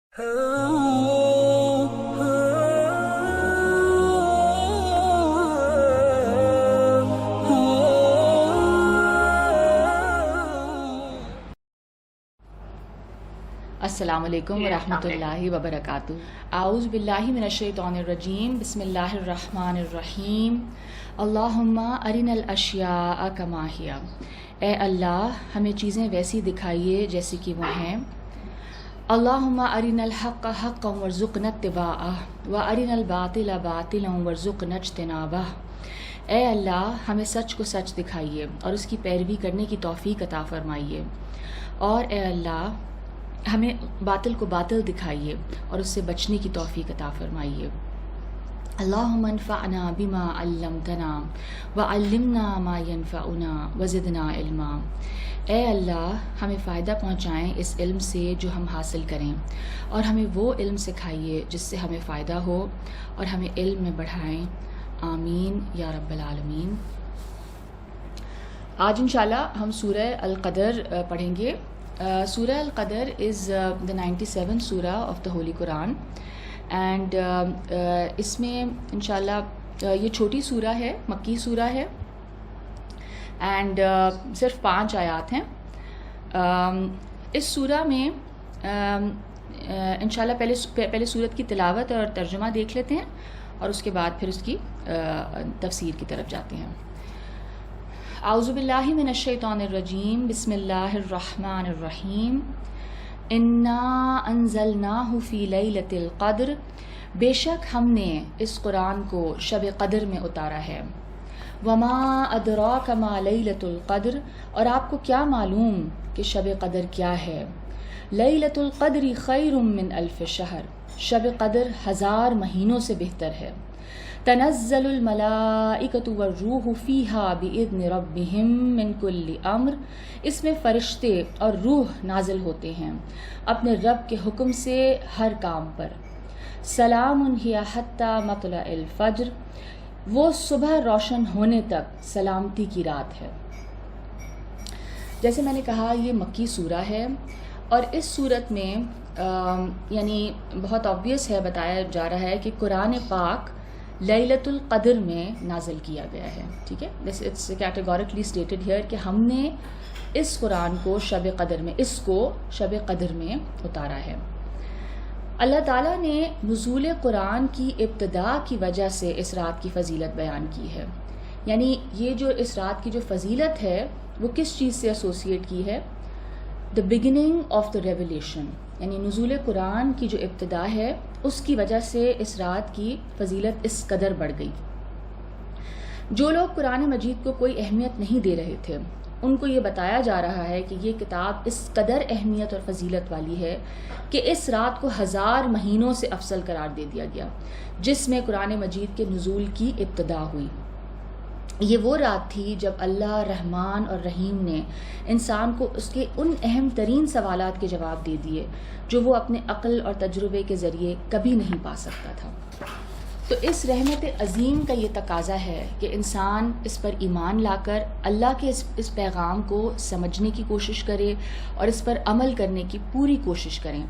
السلام علیکم ورحمۃ اللہ وبرکاتہ۔ اعوذ باللہ من الشیطان الرجیم، بسم اللہ الرحمن الرحیم۔ اللہم ارنا الاشیاء کما ہی، اے اللہ ہمیں چیزیں ویسی دکھائیے جیسی کہ وہ ہیں۔ اللہم ارنا الحق حقا وارزقنا اتباعہ وارنا الباطل باطلا وارزقنا اجتنابہ۔ اے اللہ ہمیں سچ کو سچ دکھائیے اور اس کی پیروی کرنے کی توفیق عطا فرمائیے، اور اے اللہ ہمیں باطل کو باطل دکھائیے اور اس سے بچنے کی توفیق عطا فرمائیے۔ اللہم انفعنا بما علمتنا وعلمنا ما ینفعنا وزدنا علما۔ اے اللہ ہمیں فائدہ پہنچائیں اس علم سے جو ہم حاصل کریں، اور ہمیں وہ علم سکھائیے جس سے ہمیں فائدہ ہو، اور ہمیں علم میں بڑھائیں، آمین یا رب العالمین۔ آج انشاءاللہ ہم سورہ القدر پڑھیں گے۔ سورہ القدر از the 97th surah of the holy Quran, and اس میں انشاءاللہ یہ چھوٹی سورہ ہے، مکی سورہ ہے، اینڈ صرف 5 آیات ہیں۔ اس سورہ میں انشاءاللہ پہلے سورت کی تلاوت اور ترجمہ دیکھ لیتے ہیں، اور اس کے بعد پھر اس کی تفسیر کی طرف جاتے ہیں۔ اعوذ باللہ من الشیطان الرجیم، بسم اللہ الرحمن الرحیم۔ انا انزلناہ فی لیلۃ القدر، بے شک ہم نے اس قرآن کو شب قدر میں اتارا ہے۔ وما ادراک ما لیلۃ القدر، اور آپ کو کیا معلوم کہ شب قدر کیا ہے۔ لیلۃ القدر خیر من الف شہر، شب قدر 1000 مہینوں سے بہتر ہے۔ تنزل الملائکۃ والروح فیہا باذن ربہم من کل امر، اس میں فرشتے اور روح نازل ہوتے ہیں اپنے رب کے حکم سے ہر کام پر۔ سلام ہی حتی مطلع الفجر، وہ صبح روشن ہونے تک سلامتی کی رات ہے۔ جیسے میں نے کہا یہ مکی سورہ ہے، اور اس صورت میں یعنی بہت آبویس ہے، بتایا جا رہا ہے کہ قرآن پاک لیلۃ القدر میں نازل کیا گیا ہے، ٹھیک ہے۔ اٹس کیٹیگوریکلی اسٹیٹڈ ہیئر کہ ہم نے اس قرآن کو شب قدر میں اتارا ہے۔ اللہ تعالیٰ نے نزول قرآن کی ابتدا کی وجہ سے اس رات کی فضیلت بیان کی ہے، یعنی یہ جو اس رات کی جو فضیلت ہے وہ کس چیز سے ایسوسیٹ کی ہے؟ The beginning of the revelation, یعنی نزول قرآن کی جو ابتدا ہے اس کی وجہ سے اس رات کی فضیلت اس قدر بڑھ گئی۔ جو لوگ قرآن مجید کو کوئی اہمیت نہیں دے رہے تھے، ان کو یہ بتایا جا رہا ہے کہ یہ کتاب اس قدر اہمیت اور فضیلت والی ہے کہ اس رات کو 1000 مہینوں سے افضل قرار دے دیا گیا جس میں قرآن مجید کے نزول کی ابتدا ہوئی۔ یہ وہ رات تھی جب اللہ رحمان اور رحیم نے انسان کو اس کے ان اہم ترین سوالات کے جواب دے دیے جو وہ اپنے عقل اور تجربے کے ذریعے کبھی نہیں پا سکتا تھا۔ تو اس رحمت عظیم کا یہ تقاضا ہے کہ انسان اس پر ایمان لا کر اللہ کے اس پیغام کو سمجھنے کی کوشش کرے اور اس پر عمل کرنے کی پوری کوشش کریں،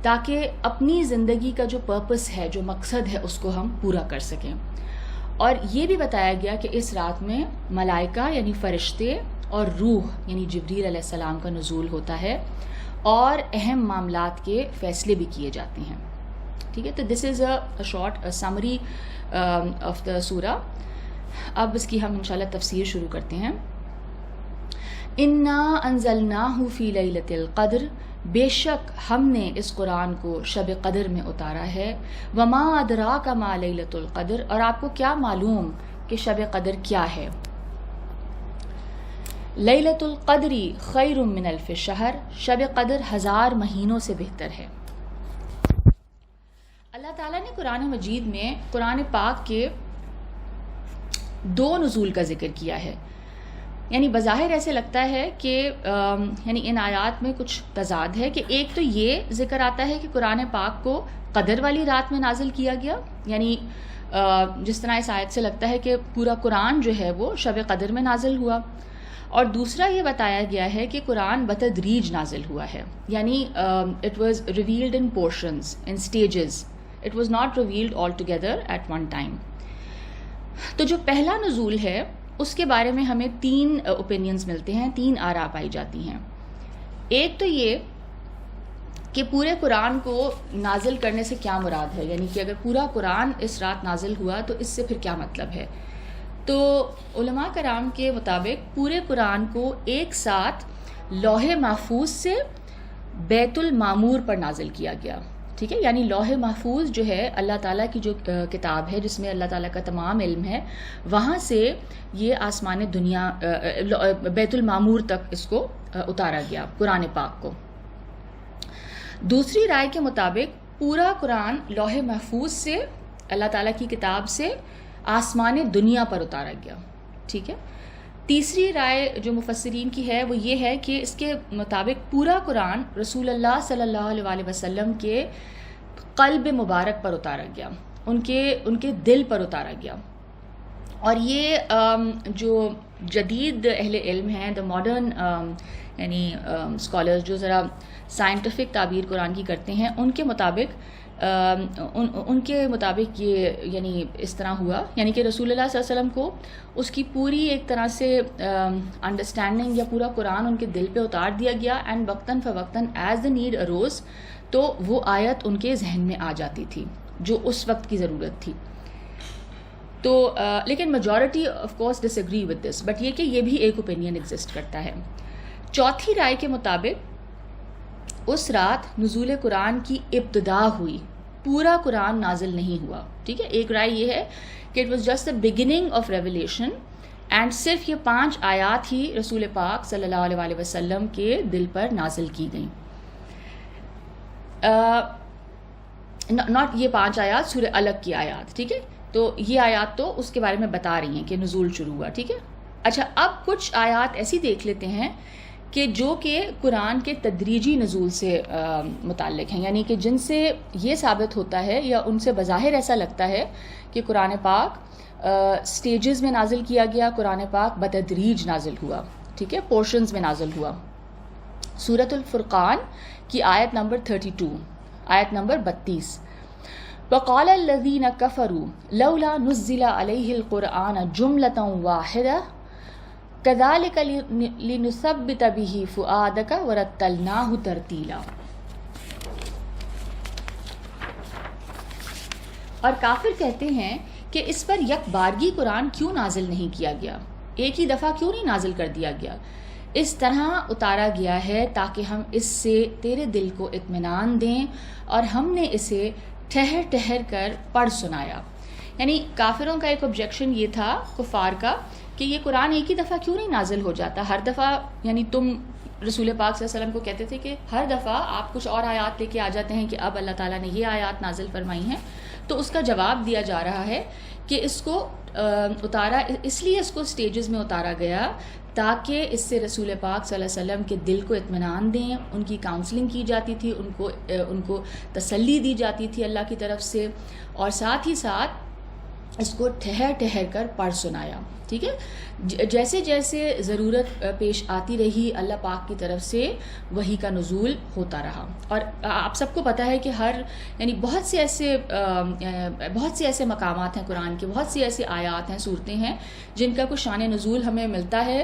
تاکہ اپنی زندگی کا جو پرپس ہے، جو مقصد ہے، اس کو ہم پورا کر سکیں۔ اور یہ بھی بتایا گیا کہ اس رات میں ملائکہ یعنی فرشتے اور روح یعنی جبریل علیہ السلام کا نزول ہوتا ہے، اور اہم معاملات کے فیصلے بھی کیے جاتے ہیں، ٹھیک ہے۔ تو this is a short summary of the surah. اب اس کی ہم انشاءاللہ تفسیر شروع کرتے ہیں۔ انا انزلناہ فی لیلۃ القدر، بے شک ہم نے اس قرآن کو شب قدر میں اتارا ہے۔ وما ادراک ما لیلۃ القدر، اور آپ کو کیا معلوم کہ شب قدر کیا ہے۔ لیلۃ القدر خیر من الف شہر، شب قدر 1000 مہینوں سے بہتر ہے۔ اللہ تعالیٰ نے قرآن مجید میں قرآن پاک کے 2 نزول کا ذکر کیا ہے، یعنی بظاہر ایسے لگتا ہے کہ یعنی ان آیات میں کچھ تضاد ہے کہ ایک تو یہ ذکر آتا ہے کہ قرآن پاک کو قدر والی رات میں نازل کیا گیا، یعنی جس طرح اس آیت سے لگتا ہے کہ پورا قرآن جو ہے وہ شب قدر میں نازل ہوا، اور دوسرا یہ بتایا گیا ہے کہ قرآن بتدریج نازل ہوا ہے، یعنی it was revealed in portions, in stages, it was not revealed all together at one time. تو جو پہلا نزول ہے اس کے بارے میں ہمیں 3 اوپینینز ملتے ہیں، 3 آراء پائی جاتی ہیں. ایک تو یہ کہ پورے قرآن کو نازل کرنے سے کیا مراد ہے، یعنی کہ اگر پورا قرآن اس رات نازل ہوا تو اس سے پھر کیا مطلب ہے. تو علماء کرام کے مطابق پورے قرآن کو ایک ساتھ لوح محفوظ سے بیت المعمور پر نازل کیا گیا. ٹھیک ہے، یعنی لوح محفوظ جو ہے اللہ تعالیٰ کی جو کتاب ہے جس میں اللہ تعالیٰ کا تمام علم ہے، وہاں سے یہ آسمان دنیا بیت المعمور تک اس کو اتارا گیا قرآن پاک کو. دوسری رائے کے مطابق پورا قرآن لوح محفوظ سے اللہ تعالیٰ کی کتاب سے آسمان دنیا پر اتارا گیا. ٹھیک ہے. تیسری رائے جو مفسرین کی ہے وہ یہ ہے کہ اس کے مطابق پورا قرآن رسول اللہ صلی اللہ علیہ وسلم کے قلب مبارک پر اتارا گیا، ان کے دل پر اتارا گیا. اور یہ جو جدید اہل علم ہیں، دا ماڈرن یعنی اسکالرز جو ذرا سائنٹیفک تعبیر قرآن کی کرتے ہیں، ان کے مطابق یہ یعنی اس طرح ہوا، یعنی کہ رسول اللہ صلی اللہ علیہ وسلم کو اس کی پوری ایک طرح سے انڈرسٹینڈنگ یا پورا قرآن ان کے دل پہ اتار دیا گیا، اینڈ وقتاً فوقتاً ایز دا نیڈ اروز تو وہ آیت ان کے ذہن میں آ جاتی تھی جو اس وقت کی ضرورت تھی. تو لیکن majority of course disagree with this, but یہ کہ یہ بھی ایک اوپینین ایگزسٹ کرتا ہے. چوتھی رائے کے مطابق اس رات نزول قرآن کی ابتدا ہوئی، پورا قرآن نازل نہیں ہوا. ٹھیک ہے. ایک رائے یہ ہے کہ it was just the beginning of revelation, and صرف یہ 5 آیات ہی رسول پاک صلی اللہ علیہ وسلم کے دل پر نازل کی گئیں. ناٹ یہ 5 آیات، سورہ الگ کی آیات. ٹھیک ہے. تو یہ آیات تو اس کے بارے میں بتا رہی ہیں کہ نزول شروع ہوا. ٹھیک ہے. اچھا، اب کچھ آیات ایسی دیکھ لیتے ہیں کہ جو کہ قرآن کے تدریجی نزول سے متعلق ہیں، یعنی کہ جن سے یہ ثابت ہوتا ہے یا ان سے بظاہر ایسا لگتا ہے کہ قرآن پاک سٹیجز میں نازل کیا گیا، قرآن پاک بتدریج نازل ہوا. ٹھیک ہے، پورشنز میں نازل ہوا. سورۃ الفرقان کی آیت نمبر 32، آیت نمبر 32، وَقَالَ الَّذِينَ كَفَرُوا لَوْلَا نُزِّلَ عَلَيْهِ الْقُرْآنَ جُمْلَةً وَاحِدَةً كَذَلِكَ لِنُثَبِّتَ بِهِ فُؤَادَكَ وَرَتَّلْنَاهُ تَرْتِيلًا. اور کافر کہتے ہیں کہ اس پر یک بارگی قرآن کیوں نازل نہیں کیا گیا، ایک ہی دفعہ کیوں نہیں نازل کر دیا گیا. اس طرح اتارا گیا ہے تاکہ ہم اس سے تیرے دل کو اطمینان دیں، اور ہم نے اسے ٹھہر ٹھہر کر پڑھ سنایا. یعنی کافروں کا ایک آبجیکشن یہ تھا، کفار کا، کہ یہ قرآن ایک ہی دفعہ کیوں نہیں نازل ہو جاتا ہر دفعہ. یعنی تم رسول پاک صلی اللہ علیہ وسلم کو کہتے تھے کہ ہر دفعہ آپ کچھ اور آیات لے کے آ جاتے ہیں کہ اب اللہ تعالیٰ نے یہ آیات نازل فرمائی ہیں. تو اس کا جواب دیا جا رہا ہے کہ اس کو اتارا، اس لیے اس کو سٹیجز میں اتارا گیا تاکہ اس سے رسول پاک صلی اللہ علیہ وسلم کے دل کو اطمینان دیں. ان کی کاؤنسلنگ کی جاتی تھی، ان کو تسلی دی جاتی تھی اللہ کی طرف سے، اور ساتھ ہی ساتھ اس کو ٹھہر ٹھہر کر پڑھ سنایا. ٹھیک ہے. جیسے جیسے ضرورت پیش آتی رہی اللہ پاک کی طرف سے وحی کا نزول ہوتا رہا. اور آپ سب کو پتہ ہے کہ یعنی بہت سے ایسے مقامات ہیں قرآن کے، بہت سی ایسی آیات ہیں، صورتیں ہیں جن کا کچھ شان نزول ہمیں ملتا ہے.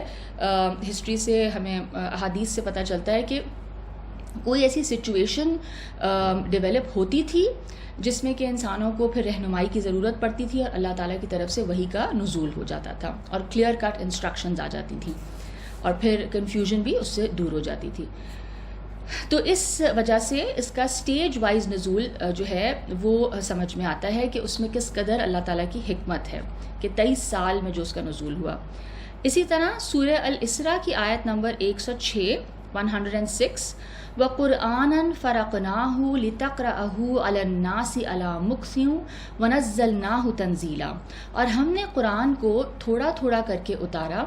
ہسٹری سے ہمیں احادیث سے پتہ چلتا ہے کہ کوئی ایسی سچویشن ڈیولپ ہوتی تھی جس میں کہ انسانوں کو پھر رہنمائی کی ضرورت پڑتی تھی، اور اللہ تعالیٰ کی طرف سے وحی کا نزول ہو جاتا تھا اور کلیئر کٹ انسٹرکشنز آ جاتی تھیں، اور پھر کنفیوژن بھی اس سے دور ہو جاتی تھی. تو اس وجہ سے اس کا سٹیج وائز نزول جو ہے وہ سمجھ میں آتا ہے کہ اس میں کس قدر اللہ تعالیٰ کی حکمت ہے کہ 23 سال میں جو اس کا نزول ہوا. اسی طرح سورہ الاسراء کی آیت نمبر 106 وَقُرْآنًا فَرَقْنَاهُ لِتَقْرَأَهُ عَلَى النَّاسِ عَلَى مُكْثٍ وَنَزَّلْنَاهُ تَنزِيلًا. اور ہم نے قرآن کو تھوڑا تھوڑا کر کے اتارا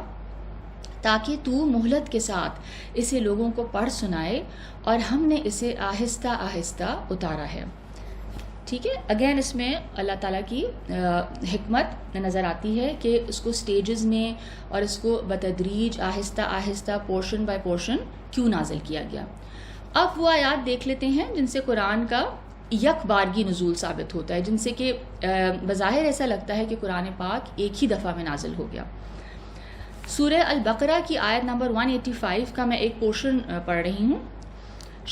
تاکہ تو مہلت کے ساتھ اسے لوگوں کو پڑھ سنائے، اور ہم نے اسے آہستہ آہستہ اتارا ہے. ٹھیک ہے. اگین اس میں اللہ تعالیٰ کی حکمت نظر آتی ہے کہ اس کو سٹیجز میں اور اس کو بتدریج آہستہ آہستہ پورشن بائی پورشن کیوں نازل کیا گیا. اب وہ آیات دیکھ لیتے ہیں جن سے قرآن کا یک بارگی نزول ثابت ہوتا ہے، جن سے کہ بظاہر ایسا لگتا ہے کہ قرآن پاک ایک ہی دفعہ میں نازل ہو گیا. سورہ البقرہ کی آیت نمبر 185 کا میں ایک پورشن پڑھ رہی ہوں.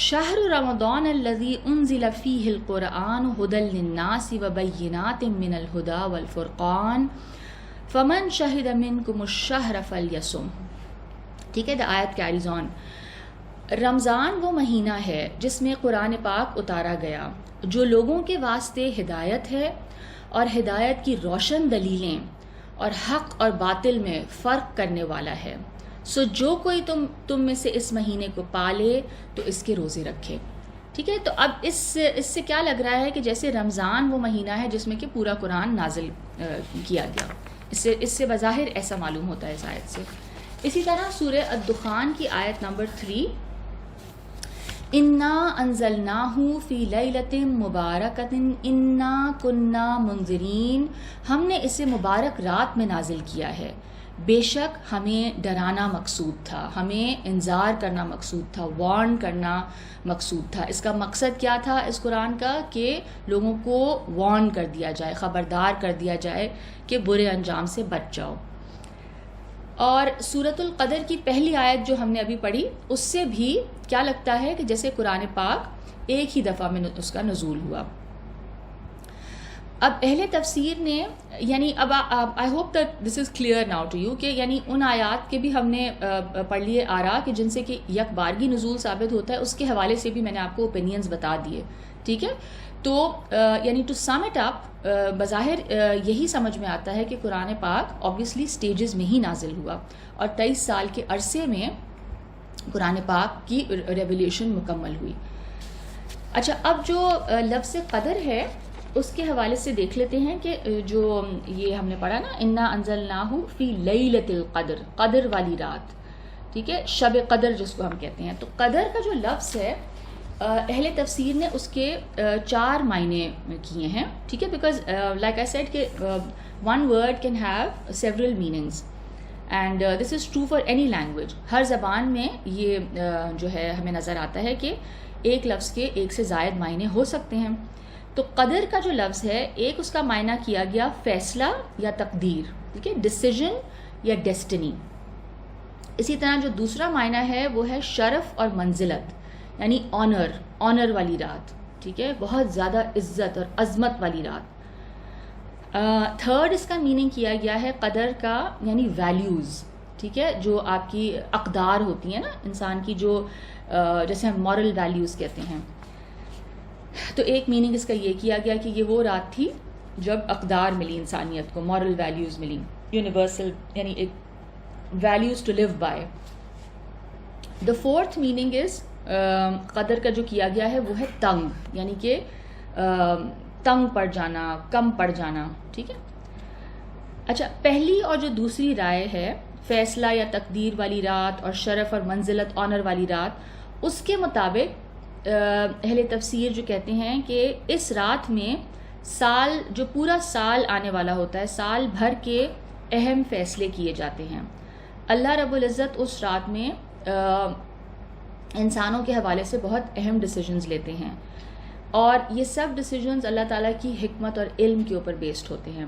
شہر رمضان الذی انزل فیہ القرآن ھدی للناس وبینات من الھدی والفرقان فمن شہد منکم الشہر فلیصم. ٹھیک ہے، the آیت کیریز آن. رمضان وہ مہینہ ہے جس میں قرآن پاک اتارا گیا، جو لوگوں کے واسطے ہدایت ہے اور ہدایت کی روشن دلیلیں اور حق اور باطل میں فرق کرنے والا ہے. سو جو کوئی تم میں سے اس مہینے کو پالے تو اس کے روزے رکھے. ٹھیک ہے، تو اب اس سے کیا لگ رہا ہے کہ جیسے رمضان وہ مہینہ ہے جس میں کہ پورا قرآن نازل کیا گیا. اس سے بظاہر ایسا معلوم ہوتا ہے اس آیت سے. اسی طرح سورہ الدخان کی آیت نمبر 3، انا انزلناہ فی لیلۃ مبارکۃ انا کنا منذرین. ہم نے اسے مبارک رات میں نازل کیا ہے، بے شک ہمیں ڈرانا مقصود تھا، ہمیں انذار کرنا مقصود تھا، وارن کرنا مقصود تھا. اس کا مقصد کیا تھا اس قرآن کا؟ کہ لوگوں کو وارن کر دیا جائے، خبردار کر دیا جائے کہ برے انجام سے بچ جاؤ. اور سورۃ القدر کی پہلی آیت جو ہم نے ابھی پڑھی، اس سے بھی کیا لگتا ہے کہ جیسے قرآن پاک ایک ہی دفعہ میں اس کا نزول ہوا. اب اہل تفسیر نے یعنی اب I hope that this is clear now to you کہ یعنی ان آیات کے بھی ہم نے پڑھ لیے آرا کہ جن سے کہ یک بارگی نزول ثابت ہوتا ہے، اس کے حوالے سے بھی میں نے آپ کو اوپینینز بتا دیے. ٹھیک ہے، تو یعنی ٹو سم اٹ اپ بظاہر یہی سمجھ میں آتا ہے کہ قرآن پاک آبویسلی سٹیجز میں ہی نازل ہوا اور 23 سال کے عرصے میں قرآن پاک کی ریولیوشن مکمل ہوئی. اچھا، اب جو لفظ قدر ہے اس کے حوالے سے دیکھ لیتے ہیں کہ جو یہ ہم نے پڑھا نا، انا انزلناہ فی لیلۃ القدر، قدر والی رات. ٹھیک ہے، شب قدر جس کو ہم کہتے ہیں. تو قدر کا جو لفظ ہے اہل تفسیر نے اس کے 4 معنی کیے ہیں. ٹھیک ہے، بیکاز لائک آئی سیڈ کہ one word can have several meanings and this is true for any language. ہر زبان میں یہ جو ہے ہمیں نظر آتا ہے کہ ایک لفظ کے ایک سے زائد معنی ہو سکتے ہیں. تو قدر کا جو لفظ ہے، ایک اس کا معنی کیا گیا فیصلہ یا تقدیر. ٹھیک ہے، ڈیسیجن یا ڈیسٹنی. اسی طرح جو دوسرا معنی ہے وہ ہے شرف اور منزلت، یعنی آنر والی رات. ٹھیک ہے، بہت زیادہ عزت اور عظمت والی رات. تھرڈ اس کا میننگ کیا گیا ہے قدر کا یعنی ویلیوز. ٹھیک ہے، جو آپ کی اقدار ہوتی ہیں نا انسان کی، جو جیسے ہم مورل ویلیوز کہتے ہیں. تو ایک میننگ اس کا یہ کیا گیا کہ یہ وہ رات تھی جب اقدار ملی انسانیت کو، مورل ویلیوز ملی، یونیورسل یعنی ایک values to live by. The fourth meaning is قدر کا جو کیا گیا ہے وہ ہے تنگ، یعنی کہ تنگ پڑ جانا، کم پڑ جانا. ٹھیک ہے. اچھا، پہلی اور جو دوسری رائے ہے فیصلہ یا تقدیر والی رات اور شرف اور منزلت آنر والی رات، اس کے مطابق اہل تفسیر جو کہتے ہیں کہ اس رات میں سال جو پورا سال آنے والا ہوتا ہے، سال بھر کے اہم فیصلے کیے جاتے ہیں. اللہ رب العزت اس رات میں انسانوں کے حوالے سے بہت اہم ڈیسیجنز لیتے ہیں، اور یہ سب ڈیسیجنز اللہ تعالیٰ کی حکمت اور علم کے اوپر بیسڈ ہوتے ہیں.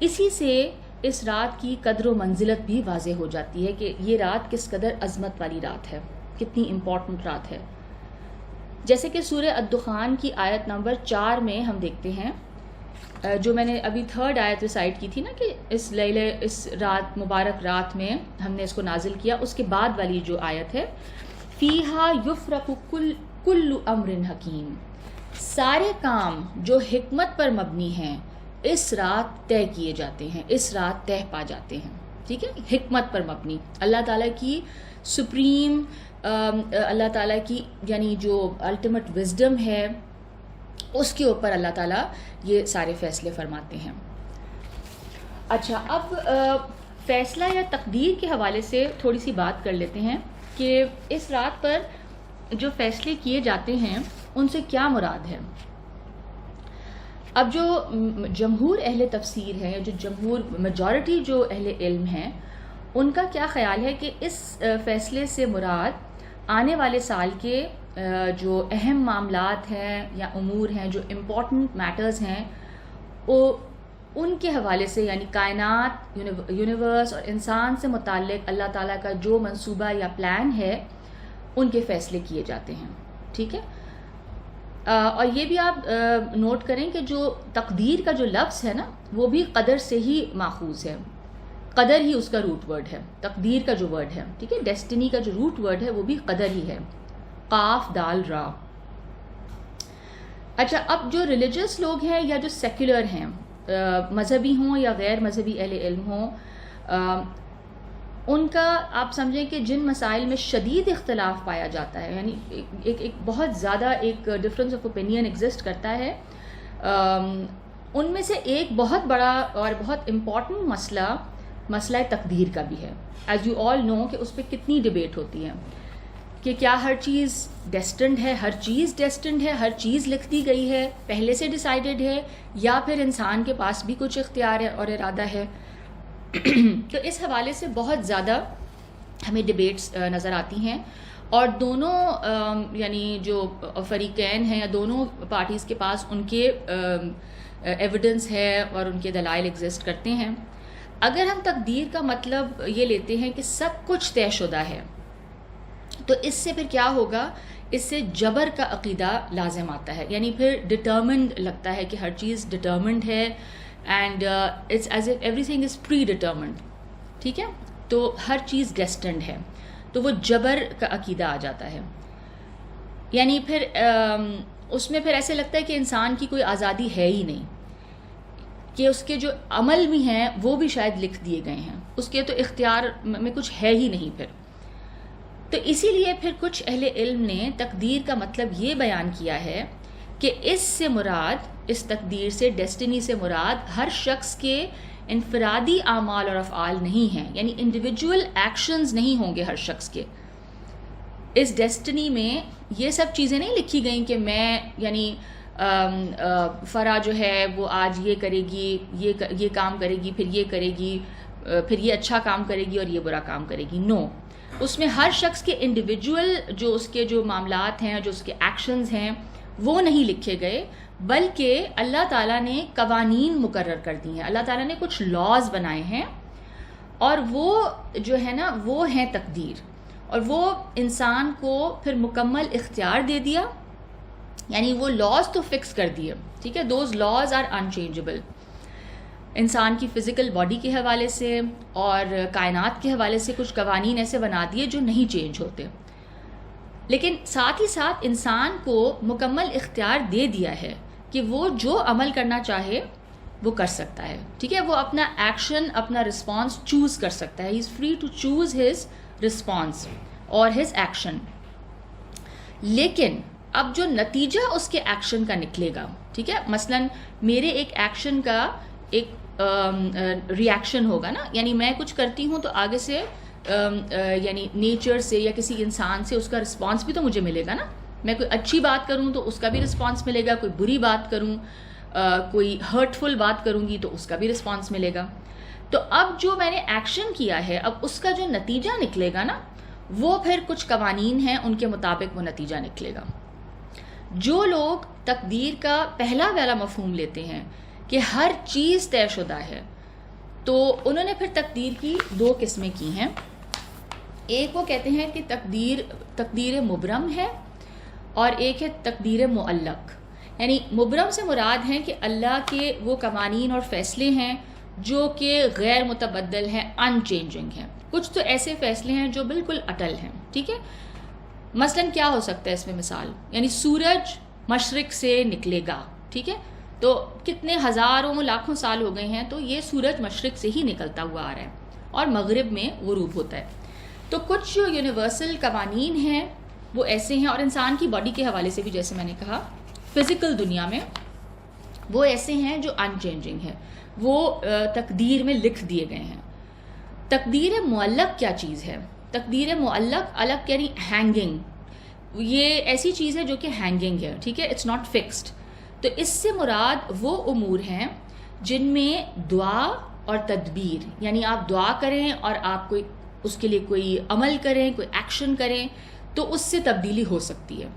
اسی سے اس رات کی قدر و منزلت بھی واضح ہو جاتی ہے کہ یہ رات کس قدر عظمت والی رات ہے، کتنی امپورٹنٹ رات ہے. جیسے کہ سورہ الدخان کی آیت نمبر 4 میں ہم دیکھتے ہیں، جو میں نے ابھی 3rd آیت ریسائٹ کی تھی نا کہ اس رات مبارک رات میں ہم نے اس کو نازل کیا، اس کے بعد والی جو آیت ہے، فیہا یفرق کل امر حکیم. سارے کام جو حکمت پر مبنی ہیں اس رات طے کیے جاتے ہیں، اس رات طے پا جاتے ہیں. ٹھیک ہے، حکمت پر مبنی، اللہ تعالیٰ کی سپریم، اللہ تعالیٰ کی یعنی جو الٹیمیٹ وزڈم ہے، اس کے اوپر اللہ تعالیٰ یہ سارے فیصلے فرماتے ہیں. اچھا، اب فیصلہ یا تقدیر کے حوالے سے تھوڑی سی بات کر لیتے ہیں کہ اس رات پر جو فیصلے کیے جاتے ہیں ان سے کیا مراد ہے. اب جو جمہور اہل تفسیر ہیں، جو جمہور میجورٹی جو اہل علم ہیں، ان کا کیا خیال ہے کہ اس فیصلے سے مراد آنے والے سال کے جو اہم معاملات ہیں یا امور ہیں، جو امپورٹنٹ میٹرز ہیں، وہ ان کے حوالے سے، یعنی کائنات، یونیورس اور انسان سے متعلق اللہ تعالیٰ کا جو منصوبہ یا پلان ہے، ان کے فیصلے کیے جاتے ہیں. ٹھیک ہے. اور یہ بھی آپ نوٹ کریں کہ جو تقدیر کا جو لفظ ہے نا، وہ بھی قدر سے ہی ماخوذ ہے. قدر ہی اس کا روٹ ورڈ ہے، تقدیر کا جو ورڈ ہے. ٹھیک ہے. ڈیسٹنی کا جو روٹ ورڈ ہے وہ بھی قدر ہی ہے، قاف دال را. اچھا، اب جو ریلیجس لوگ ہیں یا جو سیکولر ہیں، مذہبی ہوں یا غیر مذہبی اہل علم ہوں، ان کا آپ سمجھیں کہ جن مسائل میں شدید اختلاف پایا جاتا ہے، یعنی ایک بہت زیادہ ایک ڈفرینس آف اوپینین ایگزسٹ کرتا ہے، ان میں سے ایک بہت بڑا اور بہت امپورٹنٹ مسئلہ تقدیر کا بھی ہے. ایز یو آل نو کہ اس پہ کتنی ڈبیٹ ہوتی ہے کہ کیا ہر چیز ڈیسٹنڈ ہے، ہر چیز ڈیسٹنڈ ہے، ہر چیز لکھ دی گئی ہے، پہلے سے ڈیسائیڈڈ ہے، یا پھر انسان کے پاس بھی کچھ اختیار ہے اور ارادہ ہے. تو اس حوالے سے بہت زیادہ ہمیں ڈبیٹس نظر آتی ہیں، اور دونوں یعنی جو فریقین ہیں یا دونوں پارٹیز کے پاس ان کے ایویڈنس ہے اور ان کے دلائل ایگزسٹ کرتے ہیں. اگر ہم تقدیر کا مطلب یہ لیتے ہیں کہ سب کچھ طے شدہ ہے، تو اس سے پھر کیا ہوگا؟ اس سے جبر کا عقیدہ لازم آتا ہے، یعنی پھر ڈٹرمنڈ لگتا ہے کہ ہر چیز ڈٹرمنڈ ہے، and it's as if everything is predetermined. ٹھیک ہے. تو ہر چیز ڈیسٹنڈ ہے، تو وہ جبر کا عقیدہ آ جاتا ہے. یعنی پھر اس میں پھر ایسے لگتا ہے کہ انسان کی کوئی آزادی ہے ہی نہیں، کہ اس کے جو عمل بھی ہیں وہ بھی شاید لکھ دیے گئے ہیں، اس کے تو اختیار میں کچھ ہے ہی نہیں پھر. تو اسی لیے پھر کچھ اہل علم نے تقدیر کا مطلب یہ بیان کیا ہے کہ اس سے مراد، اس تقدیر سے، ڈیسٹنی سے مراد ہر شخص کے انفرادی اعمال اور افعال نہیں ہیں، یعنی انڈیویجول ایکشنز نہیں ہوں گے ہر شخص کے. اس ڈیسٹنی میں یہ سب چیزیں نہیں لکھی گئیں کہ میں یعنی فرا جو ہے وہ آج یہ کرے گی، یہ کام کرے گی، پھر یہ کرے گی، پھر یہ اچھا کام کرے گی اور یہ برا کام کرے گی. نو، اس میں ہر شخص کے انڈیویجول جو اس کے جو معاملات ہیں، جو اس کے ایکشنز ہیں، وہ نہیں لکھے گئے، بلکہ اللہ تعالیٰ نے قوانین مقرر کر دی ہیں. اللہ تعالیٰ نے کچھ لاز بنائے ہیں، اور وہ جو ہے نا وہ ہیں تقدیر، اور وہ انسان کو پھر مکمل اختیار دے دیا، یعنی وہ لاز تو فکس کر دیے. ٹھیک ہے. Those laws are unchangeable. انسان کی فزیکل باڈی کے حوالے سے اور کائنات کے حوالے سے کچھ قوانین ایسے بنا دیے جو نہیں چینج ہوتے، لیکن ساتھ ہی ساتھ انسان کو مکمل اختیار دے دیا ہے کہ وہ جو عمل کرنا چاہے وہ کر سکتا ہے. ٹھیک ہے. وہ اپنا ایکشن، اپنا رسپانس چوز کر سکتا ہے. He is free to choose his response اور ہز ایکشن. لیکن اب جو نتیجہ اس کے ایکشن کا نکلے گا، ٹھیک ہے، مثلا میرے ایک ایکشن کا ایک ری ایکشن ہوگا نا، یعنی میں کچھ کرتی ہوں تو آگے سے یعنی نیچر سے یا کسی انسان سے اس کا رسپانس بھی تو مجھے ملے گا نا. میں کوئی اچھی بات کروں تو اس کا بھی رسپانس ملے گا، کوئی بری بات کروں، کوئی ہرٹفل بات کروں گی تو اس کا بھی رسپانس ملے گا. تو اب جو میں نے ایکشن کیا ہے، اب اس کا جو نتیجہ نکلے گا نا، وہ پھر کچھ قوانین ہیں، ان کے مطابق وہ نتیجہ نکلے گا. جو لوگ تقدیر کا پہلا والا مفہوم لیتے ہیں کہ ہر چیز طے شدہ ہے، تو انہوں نے پھر تقدیر کی دو قسمیں کی ہیں. ایک وہ کہتے ہیں کہ تقدیر مبرم ہے، اور ایک ہے تقدیر معلق. یعنی مبرم سے مراد ہیں کہ اللہ کے وہ قوانین اور فیصلے ہیں جو کہ غیر متبدل ہیں، ان چینجنگ ہیں. کچھ تو ایسے فیصلے ہیں جو بالکل اٹل ہیں. ٹھیک ہے. مثلا کیا ہو سکتا ہے اس میں مثال، یعنی سورج مشرق سے نکلے گا. ٹھیک ہے. تو کتنے ہزاروں لاکھوں سال ہو گئے ہیں تو یہ سورج مشرق سے ہی نکلتا ہوا آ رہا ہے اور مغرب میں غروب ہوتا ہے. تو کچھ جو یونیورسل قوانین ہیں وہ ایسے ہیں، اور انسان کی باڈی کے حوالے سے بھی جیسے میں نے کہا فزیکل دنیا میں وہ ایسے ہیں جو ان چینجنگ ہے، وہ تقدیر میں لکھ دیے گئے ہیں. تقدیر معلق کیا چیز ہے؟ تقدیر معلق، الگ یعنی ہینگنگ، یہ ایسی چیز ہے جو کہ ہینگنگ ہے. ٹھیک ہے. It's not fixed. تو اس سے مراد وہ امور ہیں جن میں دعا اور تدبیر، یعنی آپ دعا کریں اور آپ کوئی اس کے لیے کوئی عمل کریں، کوئی ایکشن کریں تو اس سے تبدیلی ہو سکتی ہے.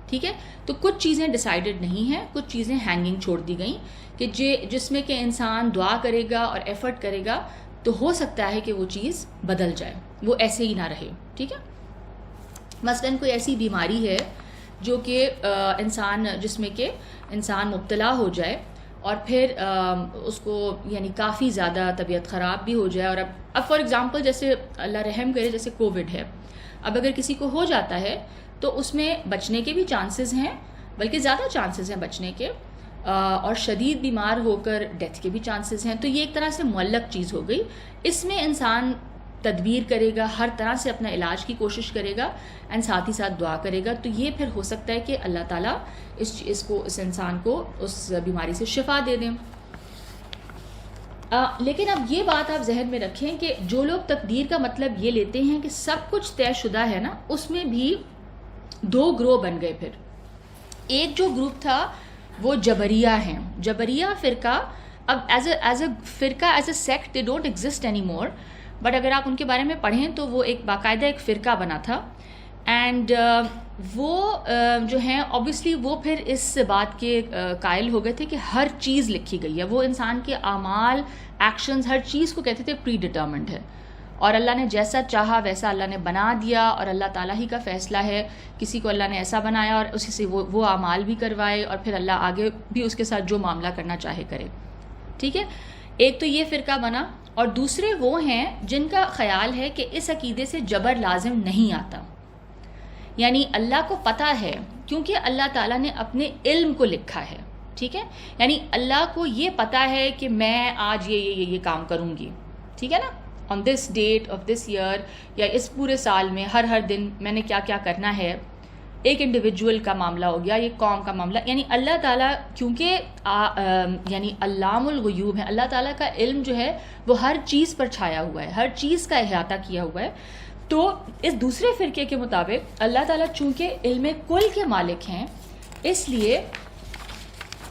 ٹھیک ہے، تو کچھ چیزیں ڈیسائیڈڈ نہیں ہیں، کچھ چیزیں ہینگنگ چھوڑ دی گئیں کہ جس میں کہ انسان دعا کرے گا اور ایفرٹ کرے گا تو ہو سکتا ہے کہ وہ چیز بدل جائے، وہ ایسے ہی نہ رہے. ٹھیک ہے، مثلاً کوئی ایسی بیماری ہے جو کہ جس میں کہ انسان مبتلا ہو جائے اور پھر اس کو یعنی کافی زیادہ طبیعت خراب بھی ہو جائے، اور اب فار ایگزامپل جیسے اللہ رحم کرے جیسے کووڈ ہے، اب اگر کسی کو ہو جاتا ہے تو اس میں بچنے کے بھی چانسز ہیں، بلکہ زیادہ چانسز ہیں بچنے کے، اور شدید بیمار ہو کر ڈیتھ کے بھی چانسز ہیں. تو یہ ایک طرح سے معلق چیز ہو گئی. اس میں انسان تدبیر کرے گا، ہر طرح سے اپنا علاج کی کوشش کرے گا اینڈ ساتھ ہی ساتھ دعا کرے گا، تو یہ پھر ہو سکتا ہے کہ اللہ تعالیٰ اس انسان کو اس بیماری سے شفا دے دیں. لیکن اب یہ بات آپ ذہن میں رکھیں کہ جو لوگ تقدیر کا مطلب یہ لیتے ہیں کہ سب کچھ طے شدہ ہے نا، اس میں بھی دو گروہ بن گئے. پھر ایک جو گروپ تھا وہ جبریہ ہیں. جبریہ فرقہ اب ایز اے فرقہ، as a sect they don't exist any more, but اگر آپ ان کے بارے میں پڑھیں تو وہ ایک باقاعدہ ایک فرقہ بنا تھا. اینڈ وہ جو ہیں اوبیسلی وہ پھر اس بات کے قائل ہو گئے تھے کہ ہر چیز لکھی گئی ہے، وہ انسان کے اعمال، ایکشنز، ہر چیز کو کہتے تھے پری ڈٹرمنڈ ہے، اور اللہ نے جیسا چاہا ویسا اللہ نے بنا دیا، اور اللہ تعالیٰ ہی کا فیصلہ ہے. کسی کو اللہ نے ایسا بنایا اور اسی سے وہ اعمال بھی کروائے، اور پھر اللہ آگے بھی اس کے ساتھ جو معاملہ کرنا چاہے کرے. ٹھیک ہے، ایک تو یہ فرقہ بنا، اور دوسرے وہ ہیں جن کا خیال ہے کہ اس عقیدے سے جبر لازم نہیں آتا. یعنی اللہ کو پتہ ہے، کیونکہ اللہ تعالیٰ نے اپنے علم کو لکھا ہے. ٹھیک ہے، یعنی اللہ کو یہ پتہ ہے کہ میں آج یہ کام کروں گی. ٹھیک ہے نا، آن دس ڈیٹ آف دس ایئر، یا اس پورے سال میں ہر دن میں نے کیا کیا کرنا ہے. ایک انڈیویجول کا معاملہ ہو گیا، یہ قوم کا معاملہ، یعنی اللہ تعالیٰ کیونکہ یعنی علام الغیوب ہے، اللہ تعالیٰ کا علم جو ہے وہ ہر چیز پر چھایا ہوا ہے، ہر چیز کا احاطہ کیا ہوا ہے. تو اس دوسرے فرقے کے مطابق اللہ تعالیٰ چونکہ علم کل کے مالک ہیں، اس لیے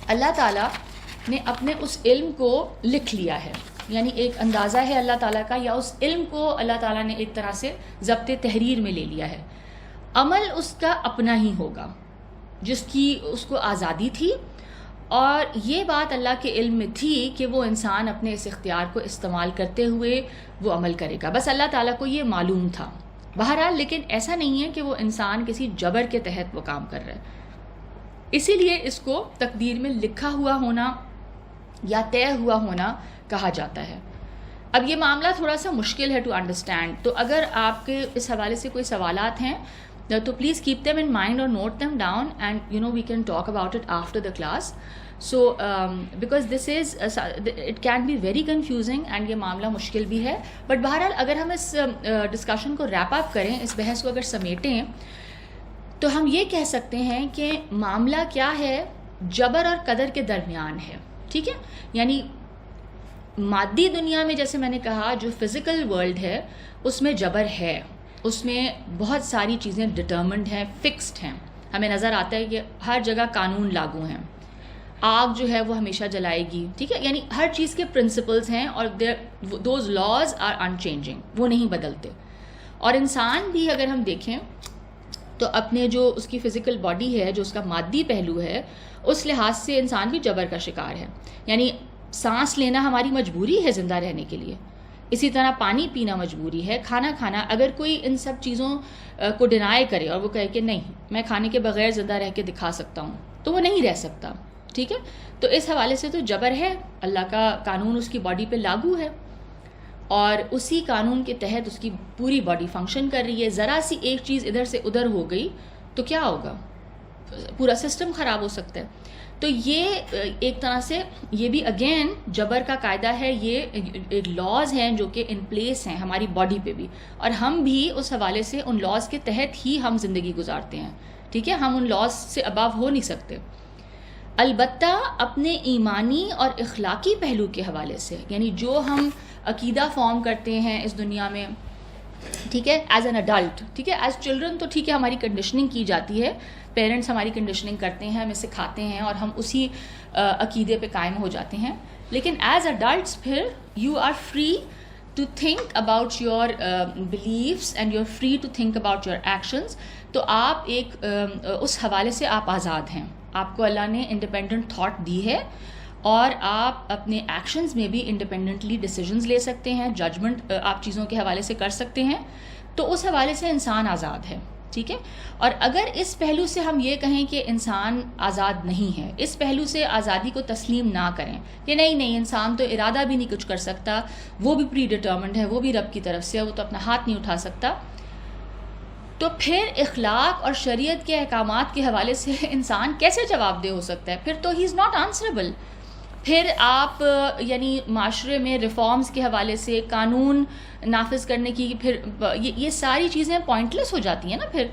اللہ تعالیٰ نے اپنے اس علم کو لکھ لیا ہے. یعنی ایک اندازہ ہے اللہ تعالیٰ کا، یا اس علم کو اللہ تعالیٰ نے ایک طرح سے ضبط تحریر میں لے لیا ہے. عمل اس کا اپنا ہی ہوگا، جس کی اس کو آزادی تھی، اور یہ بات اللہ کے علم میں تھی کہ وہ انسان اپنے اس اختیار کو استعمال کرتے ہوئے وہ عمل کرے گا. بس اللہ تعالیٰ کو یہ معلوم تھا. بہرحال لیکن ایسا نہیں ہے کہ وہ انسان کسی جبر کے تحت وہ کام کر رہا ہے. اسی لیے اس کو تقدیر میں لکھا ہوا ہونا یا طے ہوا ہونا کہا جاتا ہے. اب یہ معاملہ تھوڑا سا مشکل ہے ٹو انڈرسٹینڈ، تو اگر آپ کے اس حوالے سے کوئی سوالات ہیں تو please keep them in mind اور note them down, and we can talk about it after the class. So because this is it can be very confusing, and یہ معاملہ مشکل بھی ہے. بٹ بہرحال اگر ہم اس ڈسکشن کو ریپ اپ کریں، اس بحث کو اگر سمیٹیں، تو ہم یہ کہہ سکتے ہیں کہ معاملہ کیا ہے، جبر اور قدر کے درمیان ہے. ٹھیک ہے، یعنی مادی دنیا میں جیسے میں نے کہا جو فزیکل ورلڈ ہے اس میں جبر ہے، اس میں بہت ساری چیزیں ڈٹرمنڈ ہیں، فکسڈ ہیں. ہمیں نظر آتا ہے کہ ہر جگہ قانون لاگو ہیں، آگ جو ہے وہ ہمیشہ جلائے گی. ٹھیک ہے، یعنی ہر چیز کے پرنسپلز ہیں، اور those laws are unchanging, وہ نہیں بدلتے. اور انسان بھی اگر ہم دیکھیں تو اپنے جو اس کی فزیکل باڈی ہے، جو اس کا مادی پہلو ہے، اس لحاظ سے انسان بھی جبر کا شکار ہے. یعنی سانس لینا ہماری مجبوری ہے زندہ رہنے کے لیے، اسی طرح پانی پینا مجبوری ہے، کھانا کھانا. اگر کوئی ان سب چیزوں کو ڈینائی کرے اور وہ کہے کہ نہیں میں کھانے کے بغیر زندہ رہ کے دکھا سکتا ہوں، تو وہ نہیں رہ سکتا. ٹھیک ہے، تو اس حوالے سے تو جبر ہے، اللہ کا قانون اس کی باڈی پہ لاگو ہے، اور اسی قانون کے تحت اس کی پوری باڈی فنکشن کر رہی ہے. ذرا سی ایک چیز ادھر سے ادھر ہو گئی تو کیا ہوگا، پورا سسٹم خراب ہو سکتا ہے. تو یہ ایک طرح سے یہ بھی اگین جبر کا قاعدہ ہے. یہ لاز ہیں جو کہ ان پلیس ہیں ہماری باڈی پہ بھی، اور ہم بھی اس حوالے سے ان لاز کے تحت ہی ہم زندگی گزارتے ہیں. ٹھیک ہے، ہم ان لاز سے ابو ہو نہیں سکتے. البتہ اپنے ایمانی اور اخلاقی پہلو کے حوالے سے، یعنی جو ہم عقیدہ فارم کرتے ہیں اس دنیا میں، ٹھیک ہے، ایز این اڈلٹ، ٹھیک ہے، ایز چلڈرن تو ٹھیک ہے ہماری کنڈیشننگ کی جاتی ہے، پیرنٹس ہماری کنڈیشننگ کرتے ہیں, ہمیں سکھاتے ہیں اور ہم اسی عقیدے پہ قائم ہو جاتے ہیں. لیکن ایز اڈلٹس پھر you are free to think about your beliefs and you are free to think about your actions. تو آپ ایک اس حوالے سے آپ آزاد ہیں, آپ کو اللہ نے انڈیپینڈنٹ تھاٹ دی ہے اور آپ اپنے ایکشنز میں بھی انڈیپینڈنٹلی ڈیسیجنز لے سکتے ہیں, ججمنٹ آپ چیزوں کے حوالے سے کر سکتے ہیں. تو اس حوالے سے انسان آزاد ہے, ٹھیک ہے. اور اگر اس پہلو سے ہم یہ کہیں کہ انسان آزاد نہیں ہے, اس پہلو سے آزادی کو تسلیم نہ کریں کہ نہیں انسان تو ارادہ بھی نہیں کچھ کر سکتا, وہ بھی پری ڈٹرمنڈ ہے, وہ بھی رب کی طرف سے, وہ تو اپنا ہاتھ نہیں اٹھا سکتا, تو پھر اخلاق اور شریعت کے احکامات کے حوالے سے انسان کیسے جواب دہ ہو سکتا ہے؟ پھر تو ہی از ناٹ آنسریبل. پھر آپ یعنی معاشرے میں ریفارمز کے حوالے سے, قانون نافذ کرنے کی, پھر یہ ساری چیزیں پوائنٹلیس ہو جاتی ہیں نا پھر.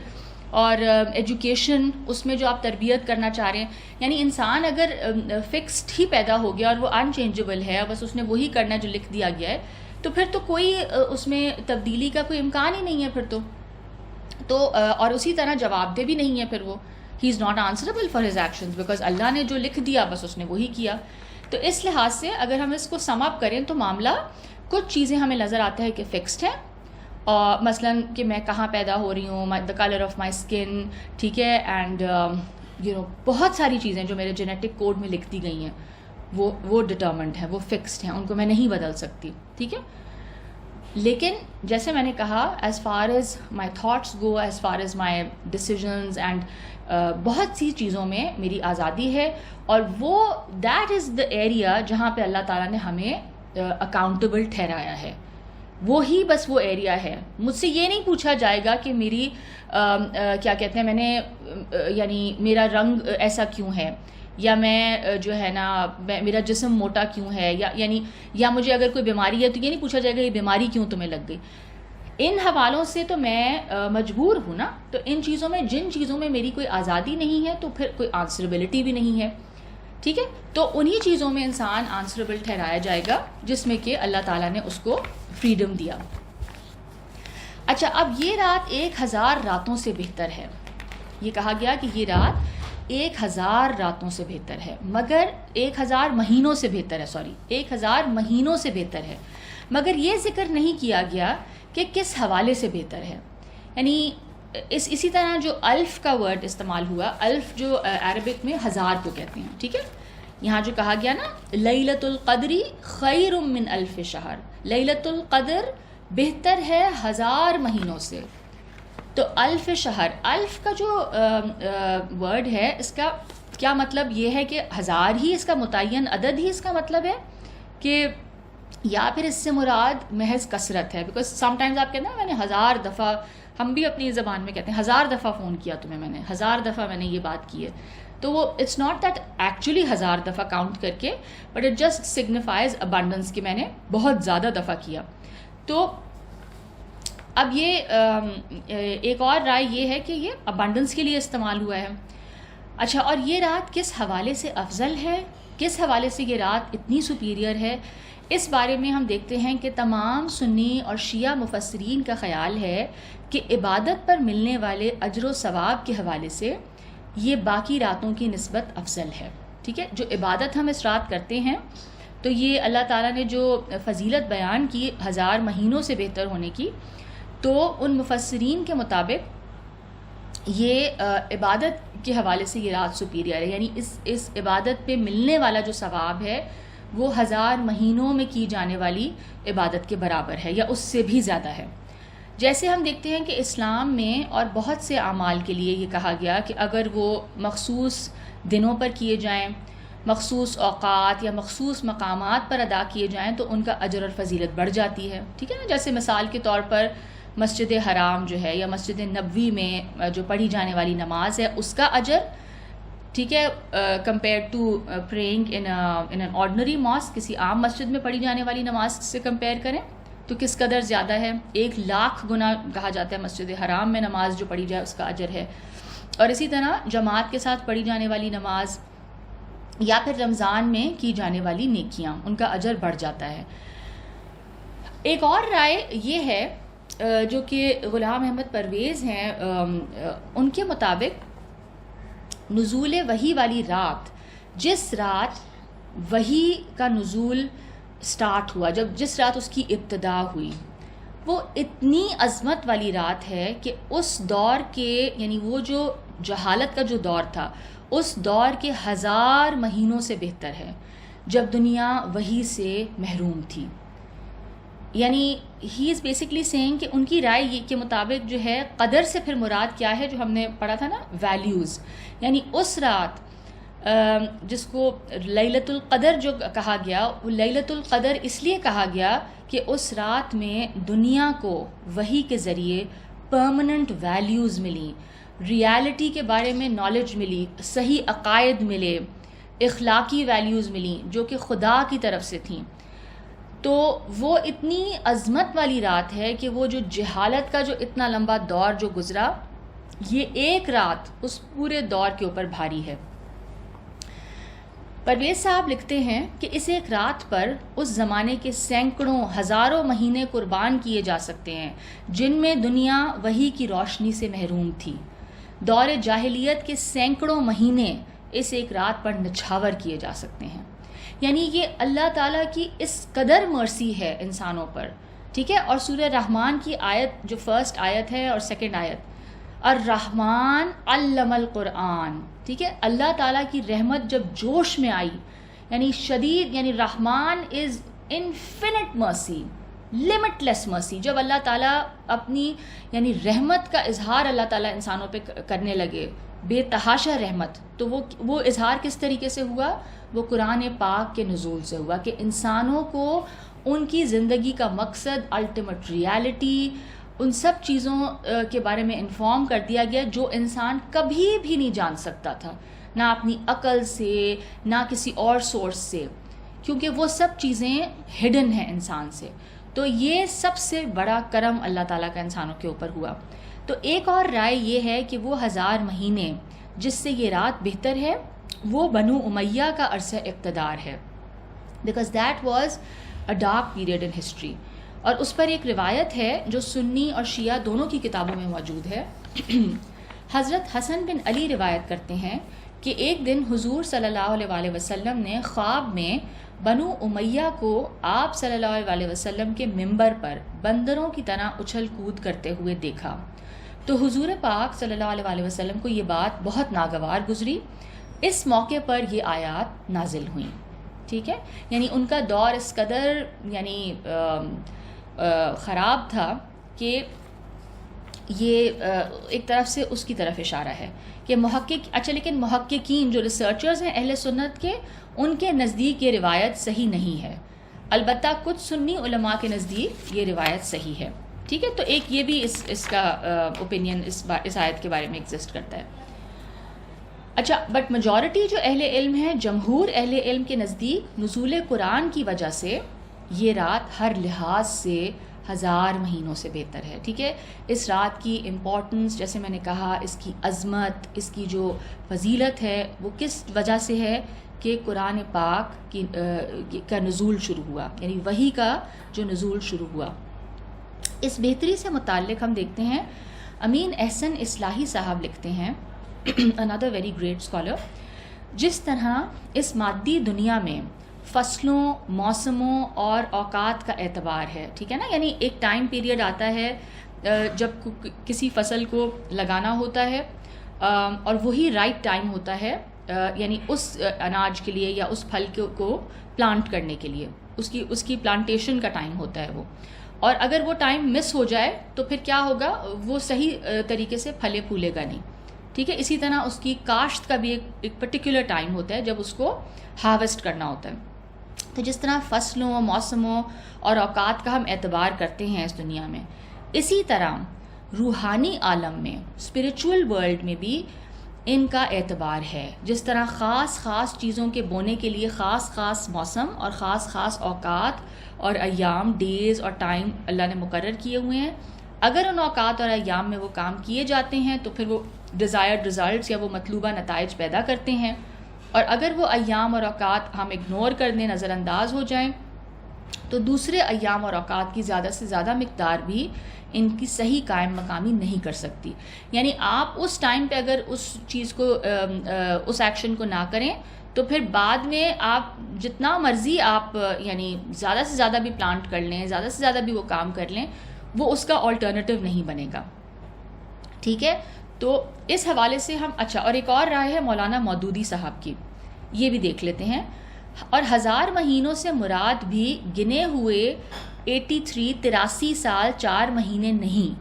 اور ایجوکیشن, اس میں جو آپ تربیت کرنا چاہ رہے ہیں, یعنی انسان اگر فکسڈ ہی پیدا ہو گیا اور وہ انچینجبل ہے, بس اس نے وہی کرنا جو لکھ دیا گیا ہے, تو پھر تو کوئی اس میں تبدیلی کا کوئی امکان ہی نہیں ہے پھر تو اور اسی طرح جواب دہ بھی نہیں ہے پھر وہ. He is not answerable for his actions because Allah نے جو لکھ دیا بس اس نے وہی کیا. تو اس لحاظ سے اگر ہم اس کو سم اپ کریں تو معاملہ کچھ چیزیں ہمیں نظر آتا ہے کہ فکسڈ ہیں, اور مثلاً کہ میں کہاں پیدا ہو رہی ہوں, the colour of my skin, ٹھیک ہے, اینڈ بہت ساری چیزیں جو میرے جینیٹک کوڈ میں لکھ دی گئی ہیں وہ ڈٹرمنڈ ہیں, وہ فکسڈ ہیں, ان کو میں نہیں بدل سکتی, ٹھیک ہے. لیکن جیسے میں نے کہا, as far as my thoughts go, as far as my decisions and بہت سی چیزوں میں میری آزادی ہے, اور وہ دیٹ از دا ایریا جہاں پہ اللہ تعالیٰ نے ہمیں اکاؤنٹیبل ٹھہرایا ہے. وہی بس وہ ایریا ہے. مجھ سے یہ نہیں پوچھا جائے گا کہ میری کیا کہتے ہیں, میں نے یعنی میرا رنگ ایسا کیوں ہے, یا میں جو ہے نا میرا جسم موٹا کیوں ہے, یا مجھے اگر کوئی بیماری ہے تو یہ نہیں پوچھا جائے گا یہ بیماری کیوں تمہیں لگ گئی. ان حوالوں سے تو میں مجبور ہوں نا. تو ان چیزوں میں, جن چیزوں میں میری کوئی آزادی نہیں ہے تو پھر کوئی آنسریبلٹی بھی نہیں ہے, ٹھیک ہے. تو انہی چیزوں میں انسان آنسریبل ٹھہرایا جائے گا جس میں کہ اللہ تعالیٰ نے اس کو فریڈم دیا. اچھا, اب یہ رات 1000 راتوں سے بہتر ہے. یہ کہا گیا کہ یہ رات 1000 راتوں سے بہتر ہے, مگر 1000 مہینوں سے بہتر ہے, 1000 مہینوں سے بہتر ہے, مگر یہ ذکر نہیں کیا گیا کہ کس حوالے سے بہتر ہے. یعنی اسی طرح جو الف کا ورڈ استعمال ہوا, الف جو عربک میں 1000 کو کہتے ہیں, ٹھیک ہے. یہاں جو کہا گیا نا لیلۃ القدری خیر من الف شہر, لیلۃ القدر بہتر ہے 1000 مہینوں سے. تو الف شہر, الف کا جو ورڈ ہے اس کا کیا مطلب یہ ہے کہ 1000 ہی اس کا متعین عدد ہی اس کا مطلب ہے, کہ یا پھر اس سے مراد محض کثرت ہے. بیکاز سم ٹائمز آپ کہتے ہیں میں نے 1000 دفعہ, ہم بھی اپنی زبان میں کہتے ہیں 1000 دفعہ فون کیا تمہیں, میں نے 1000 دفعہ میں نے یہ بات کی ہے. تو وہ اٹس ناٹ دیٹ ایکچولی 1000 دفعہ کاؤنٹ کر کے, but it just signifies abundance کہ میں نے بہت زیادہ دفعہ کیا. تو اب یہ ایک اور رائے یہ ہے کہ یہ ابنڈنس کے لیے استعمال ہوا ہے. اچھا, اور یہ رات کس حوالے سے افضل ہے, کس حوالے سے یہ رات اتنی سپیریئر ہے, اس بارے میں ہم دیکھتے ہیں کہ تمام سنی اور شیعہ مفسرین کا خیال ہے کہ عبادت پر ملنے والے اجر و ثواب کے حوالے سے یہ باقی راتوں کی نسبت افضل ہے, ٹھیک ہے. جو عبادت ہم اس رات کرتے ہیں تو یہ اللہ تعالیٰ نے جو فضیلت بیان کی 1000 مہینوں سے بہتر ہونے کی, تو ان مفسرین کے مطابق یہ عبادت کے حوالے سے یہ رات سپیریئر ہے. یعنی اس عبادت پہ ملنے والا جو ثواب ہے وہ 1000 مہینوں میں کی جانے والی عبادت کے برابر ہے یا اس سے بھی زیادہ ہے. جیسے ہم دیکھتے ہیں کہ اسلام میں اور بہت سے اعمال کے لیے یہ کہا گیا کہ اگر وہ مخصوص دنوں پر کیے جائیں, مخصوص اوقات یا مخصوص مقامات پر ادا کیے جائیں تو ان کا اجر اور فضیلت بڑھ جاتی ہے, ٹھیک ہے نا. جیسے مثال کے طور پر مسجد حرام جو ہے یا مسجد نبوی میں جو پڑھی جانے والی نماز ہے اس کا اجر, ٹھیک ہے, compare to praying in an ordinary mosque, کسی عام مسجد میں پڑھی جانے والی نماز سے کمپیئر کریں تو کس قدر زیادہ ہے. 1,00,000 گنا کہا جاتا ہے مسجد حرام میں نماز جو پڑھی جائے اس کا اجر ہے. اور اسی طرح جماعت کے ساتھ پڑھی جانے والی نماز یا پھر رمضان میں کی جانے والی نیکیاں, ان کا اجر بڑھ جاتا ہے. ایک اور رائے یہ ہے جو کہ غلام احمد پرویز ہیں, ان کے مطابق نزول وحی والی رات، جس رات وحی کا نزول سٹارٹ ہوا، جس رات اس کی ابتدا ہوئی، وہ اتنی عظمت والی رات ہے کہ اس دور کے، یعنی وہ جو جہالت کا جو دور تھا، اس دور کے 1000 مہینوں سے بہتر ہے جب دنیا وحی سے محروم تھی. یعنی ہی از بیسکلی سینگ کہ ان کی رائے کے مطابق جو ہے قدر سے پھر مراد کیا ہے، جو ہم نے پڑھا تھا نا ویلیوز، یعنی اس رات جس کو لیلۃ القدر جو کہا گیا، وہ لیلۃ القدر اس لیے کہا گیا کہ اس رات میں دنیا کو وحی کے ذریعے پرماننٹ ویلیوز ملی، ریالٹی کے بارے میں نالج ملی، صحیح عقائد ملے، اخلاقی ویلیوز ملیں جو کہ خدا کی طرف سے تھیں. تو وہ اتنی عظمت والی رات ہے کہ وہ جو جہالت کا جو اتنا لمبا دور جو گزرا، یہ ایک رات اس پورے دور کے اوپر بھاری ہے. پرویز صاحب لکھتے ہیں کہ اس ایک رات پر اس زمانے کے سینکڑوں ہزاروں مہینے قربان کیے جا سکتے ہیں جن میں دنیا وحی کی روشنی سے محروم تھی. دور جاہلیت کے سینکڑوں مہینے اس ایک رات پر نچھاور کیے جا سکتے ہیں. یعنی یہ اللہ تعالیٰ کی اس قدر مرسی ہے انسانوں پر، ٹھیک ہے. اور سورہ رحمان کی آیت جو فرسٹ آیت ہے اور سیکنڈ آیت، الرحمن علم القرآن، ٹھیک ہے. اللہ تعالیٰ کی رحمت جب جوش میں آئی، یعنی شدید، یعنی رحمان از انفینٹ مرسی، لمٹ لیس مرسی. جب اللہ تعالیٰ اپنی یعنی رحمت کا اظہار اللہ تعالیٰ انسانوں پہ کرنے لگے، بے تحاشا رحمت، تو وہ اظہار کس طریقے سے ہوا؟ وہ قرآن پاک کے نزول سے ہوا کہ انسانوں کو ان کی زندگی کا مقصد، الٹیمیٹ ریالٹی، ان سب چیزوں کے بارے میں انفارم کر دیا گیا جو انسان کبھی بھی نہیں جان سکتا تھا، نہ اپنی عقل سے، نہ کسی اور سورس سے، کیونکہ وہ سب چیزیں ہڈن ہیں انسان سے. تو یہ سب سے بڑا کرم اللہ تعالیٰ کا انسانوں کے اوپر ہوا. تو ایک اور رائے یہ ہے کہ وہ 1000 مہینے جس سے یہ رات بہتر ہے، وہ بنو امیہ کا عرصہ اقتدار ہے، because that was a dark period in history. اور اس پر ایک روایت ہے جو سنی اور شیعہ دونوں کی کتابوں میں موجود ہے. حضرت حسن بن علی روایت کرتے ہیں کہ ایک دن حضور صلی اللہ علیہ وسلم نے خواب میں بنو امیہ کو آپ صلی اللہ علیہ وسلم کے منبر پر بندروں کی طرح اچھل کود کرتے ہوئے دیکھا. تو حضور پاک صلی اللہ علیہ وسلم کو یہ بات بہت ناگوار گزری. اس موقع پر یہ آیات نازل ہوئیں، ٹھیک ہے. یعنی ان کا دور اس قدر یعنی خراب تھا کہ یہ ایک طرف سے اس کی طرف اشارہ ہے کہ لیکن محققین جو ریسرچرز ہیں اہل سنت کے، ان کے نزدیک یہ روایت صحیح نہیں ہے. البتہ کچھ سنی علماء کے نزدیک یہ روایت صحیح ہے، ٹھیک ہے. تو ایک یہ بھی اس کا اوپینین اس آیت کے بارے میں ایگزسٹ کرتا ہے. اچھا، بٹ میجورٹی جو اہل علم ہیں، جمہور اہل علم کے نزدیک نزول قرآن کی وجہ سے یہ رات ہر لحاظ سے 1000 مہینوں سے بہتر ہے، ٹھیک ہے. اس رات کی امپورٹنس، جیسے میں نے کہا، اس کی عظمت، اس کی جو فضیلت ہے، وہ کس وجہ سے ہے کہ قرآن پاک کا نزول شروع ہوا، یعنی وحی کا جو نزول شروع ہوا. اس بہتری سے متعلق ہم دیکھتے ہیں امین احسن اصلاحی صاحب لکھتے ہیں، another very great scholar، جس طرح اس مادی دنیا میں فصلوں، موسموں اور اوقات کا اعتبار ہے، ٹھیک ہے نا. یعنی ایک ٹائم پیریڈ آتا ہے جب کسی فصل کو لگانا ہوتا ہے اور وہی رائٹ ٹائم ہوتا ہے، یعنی اس اناج کے لیے یا اس پھل کو پلانٹ کرنے کے لیے، اس کی پلانٹیشن کا ٹائم ہوتا ہے وہ. اور اگر وہ ٹائم مس ہو جائے تو پھر کیا ہوگا؟ وہ صحیح طریقے سے پھلے پھولے گا نہیں، ٹھیک ہے. اسی طرح اس کی کاشت کا بھی ایک پرٹیکولر ٹائم ہوتا ہے جب اس کو ہارویسٹ کرنا ہوتا ہے. تو جس طرح فصلوں، موسموں اور اوقات کا ہم اعتبار کرتے ہیں اس دنیا میں، اسی طرح روحانی عالم میں، اسپریچول ورلڈ میں بھی ان کا اعتبار ہے. جس طرح خاص چیزوں کے بونے کے لیے خاص موسم اور خاص اوقات اور ایام، ڈیز اور ٹائم اللہ نے مقرر کیے ہوئے ہیں. اگر ان اوقات اور ایام میں وہ کام کیے جاتے ہیں تو پھر وہ ڈیزائرڈ ریزلٹس یا وہ مطلوبہ نتائج پیدا کرتے ہیں. اور اگر وہ ایام اور اوقات ہم اگنور کر دیں، نظر انداز ہو جائیں، تو دوسرے ایام اور اوقات کی زیادہ سے زیادہ مقدار بھی ان کی صحیح قائم مقامی نہیں کر سکتی. یعنی آپ اس ٹائم پہ اگر اس چیز کو اس ایکشن کو نہ کریں تو پھر بعد میں آپ جتنا مرضی آپ یعنی زیادہ سے زیادہ بھی پلانٹ کر لیں, زیادہ سے زیادہ بھی وہ کام کر لیں, وہ اس کا آلٹرنیٹو نہیں بنے گا. ٹھیک ہے, تو اس حوالے سے ہم اچھا, اور ایک اور رائے ہے مولانا مودودی صاحب کی, یہ بھی دیکھ لیتے ہیں. اور 1000 مہینوں سے مراد بھی گنے ہوئے 83 سال 4 مہینے نہیں,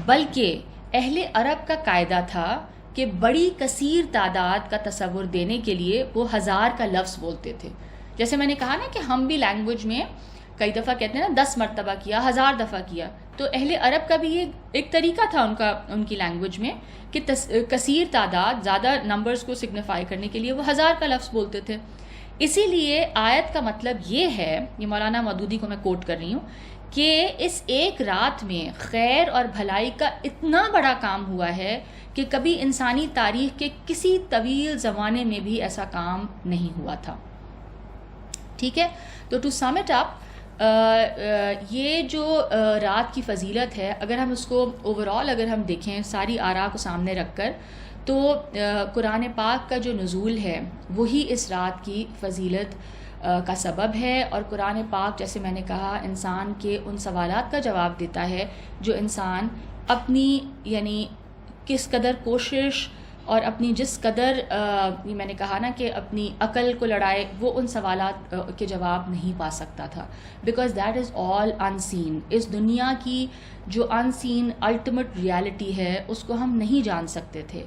بلکہ اہل عرب کا قاعدہ تھا کہ بڑی کثیر تعداد کا تصور دینے کے لیے وہ 1000 کا لفظ بولتے تھے. جیسے میں نے کہا نا کہ ہم بھی لینگویج میں کئی دفعہ کہتے ہیں نا 10 مرتبہ کیا, 1000 دفعہ کیا, تو اہل عرب کا بھی یہ ایک طریقہ تھا ان کی لینگویج میں کہ کثیر تعداد, زیادہ نمبرز کو سگنیفائی کرنے کے لیے وہ 1000 کا لفظ بولتے تھے. اسی لیے آیت کا مطلب یہ ہے, یہ مولانا مودودی کو میں کوٹ کر رہی ہوں, کہ اس ایک رات میں خیر اور بھلائی کا اتنا بڑا کام ہوا ہے کہ کبھی انسانی تاریخ کے کسی طویل زمانے میں بھی ایسا کام نہیں ہوا تھا. ٹھیک ہے, تو ٹو سم اٹ اپ, یہ جو رات کی فضیلت ہے, اگر ہم اس کو اوورال اگر ہم دیکھیں ساری آراء کو سامنے رکھ کر, تو قرآن پاک کا جو نزول ہے وہی اس رات کی فضیلت کا سبب ہے. اور قرآن پاک جیسے میں نے کہا انسان کے ان سوالات کا جواب دیتا ہے جو انسان اپنی یعنی کس قدر کوشش اور اپنی جس قدر میں نے کہا نا کہ اپنی عقل کو لڑائے, وہ ان سوالات کے جواب نہیں پا سکتا تھا, بیکاز دیٹ از آل ان سین. اس دنیا کی جو ان سین الٹیمیٹ ریالٹی ہے اس کو ہم نہیں جان سکتے تھے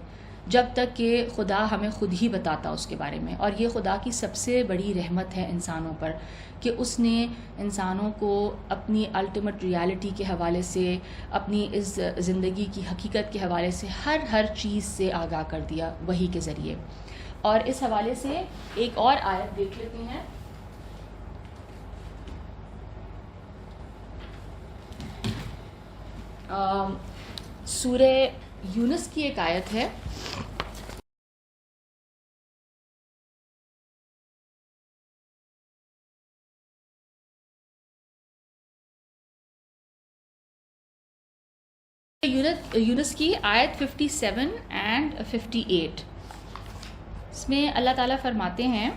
جب تک کہ خدا ہمیں خود ہی بتاتا اس کے بارے میں. اور یہ خدا کی سب سے بڑی رحمت ہے انسانوں پر کہ اس نے انسانوں کو اپنی الٹیمیٹ ریالٹی کے حوالے سے, اپنی اس زندگی کی حقیقت کے حوالے سے ہر چیز سے آگاہ کر دیا وحی کے ذریعے. اور اس حوالے سے ایک اور آیت دیکھ لیتے ہیں. سورہ یونس کی ایک آیت ہے, یونس کی آیت 57 اینڈ 58. اس میں اللہ تعالیٰ فرماتے ہیں,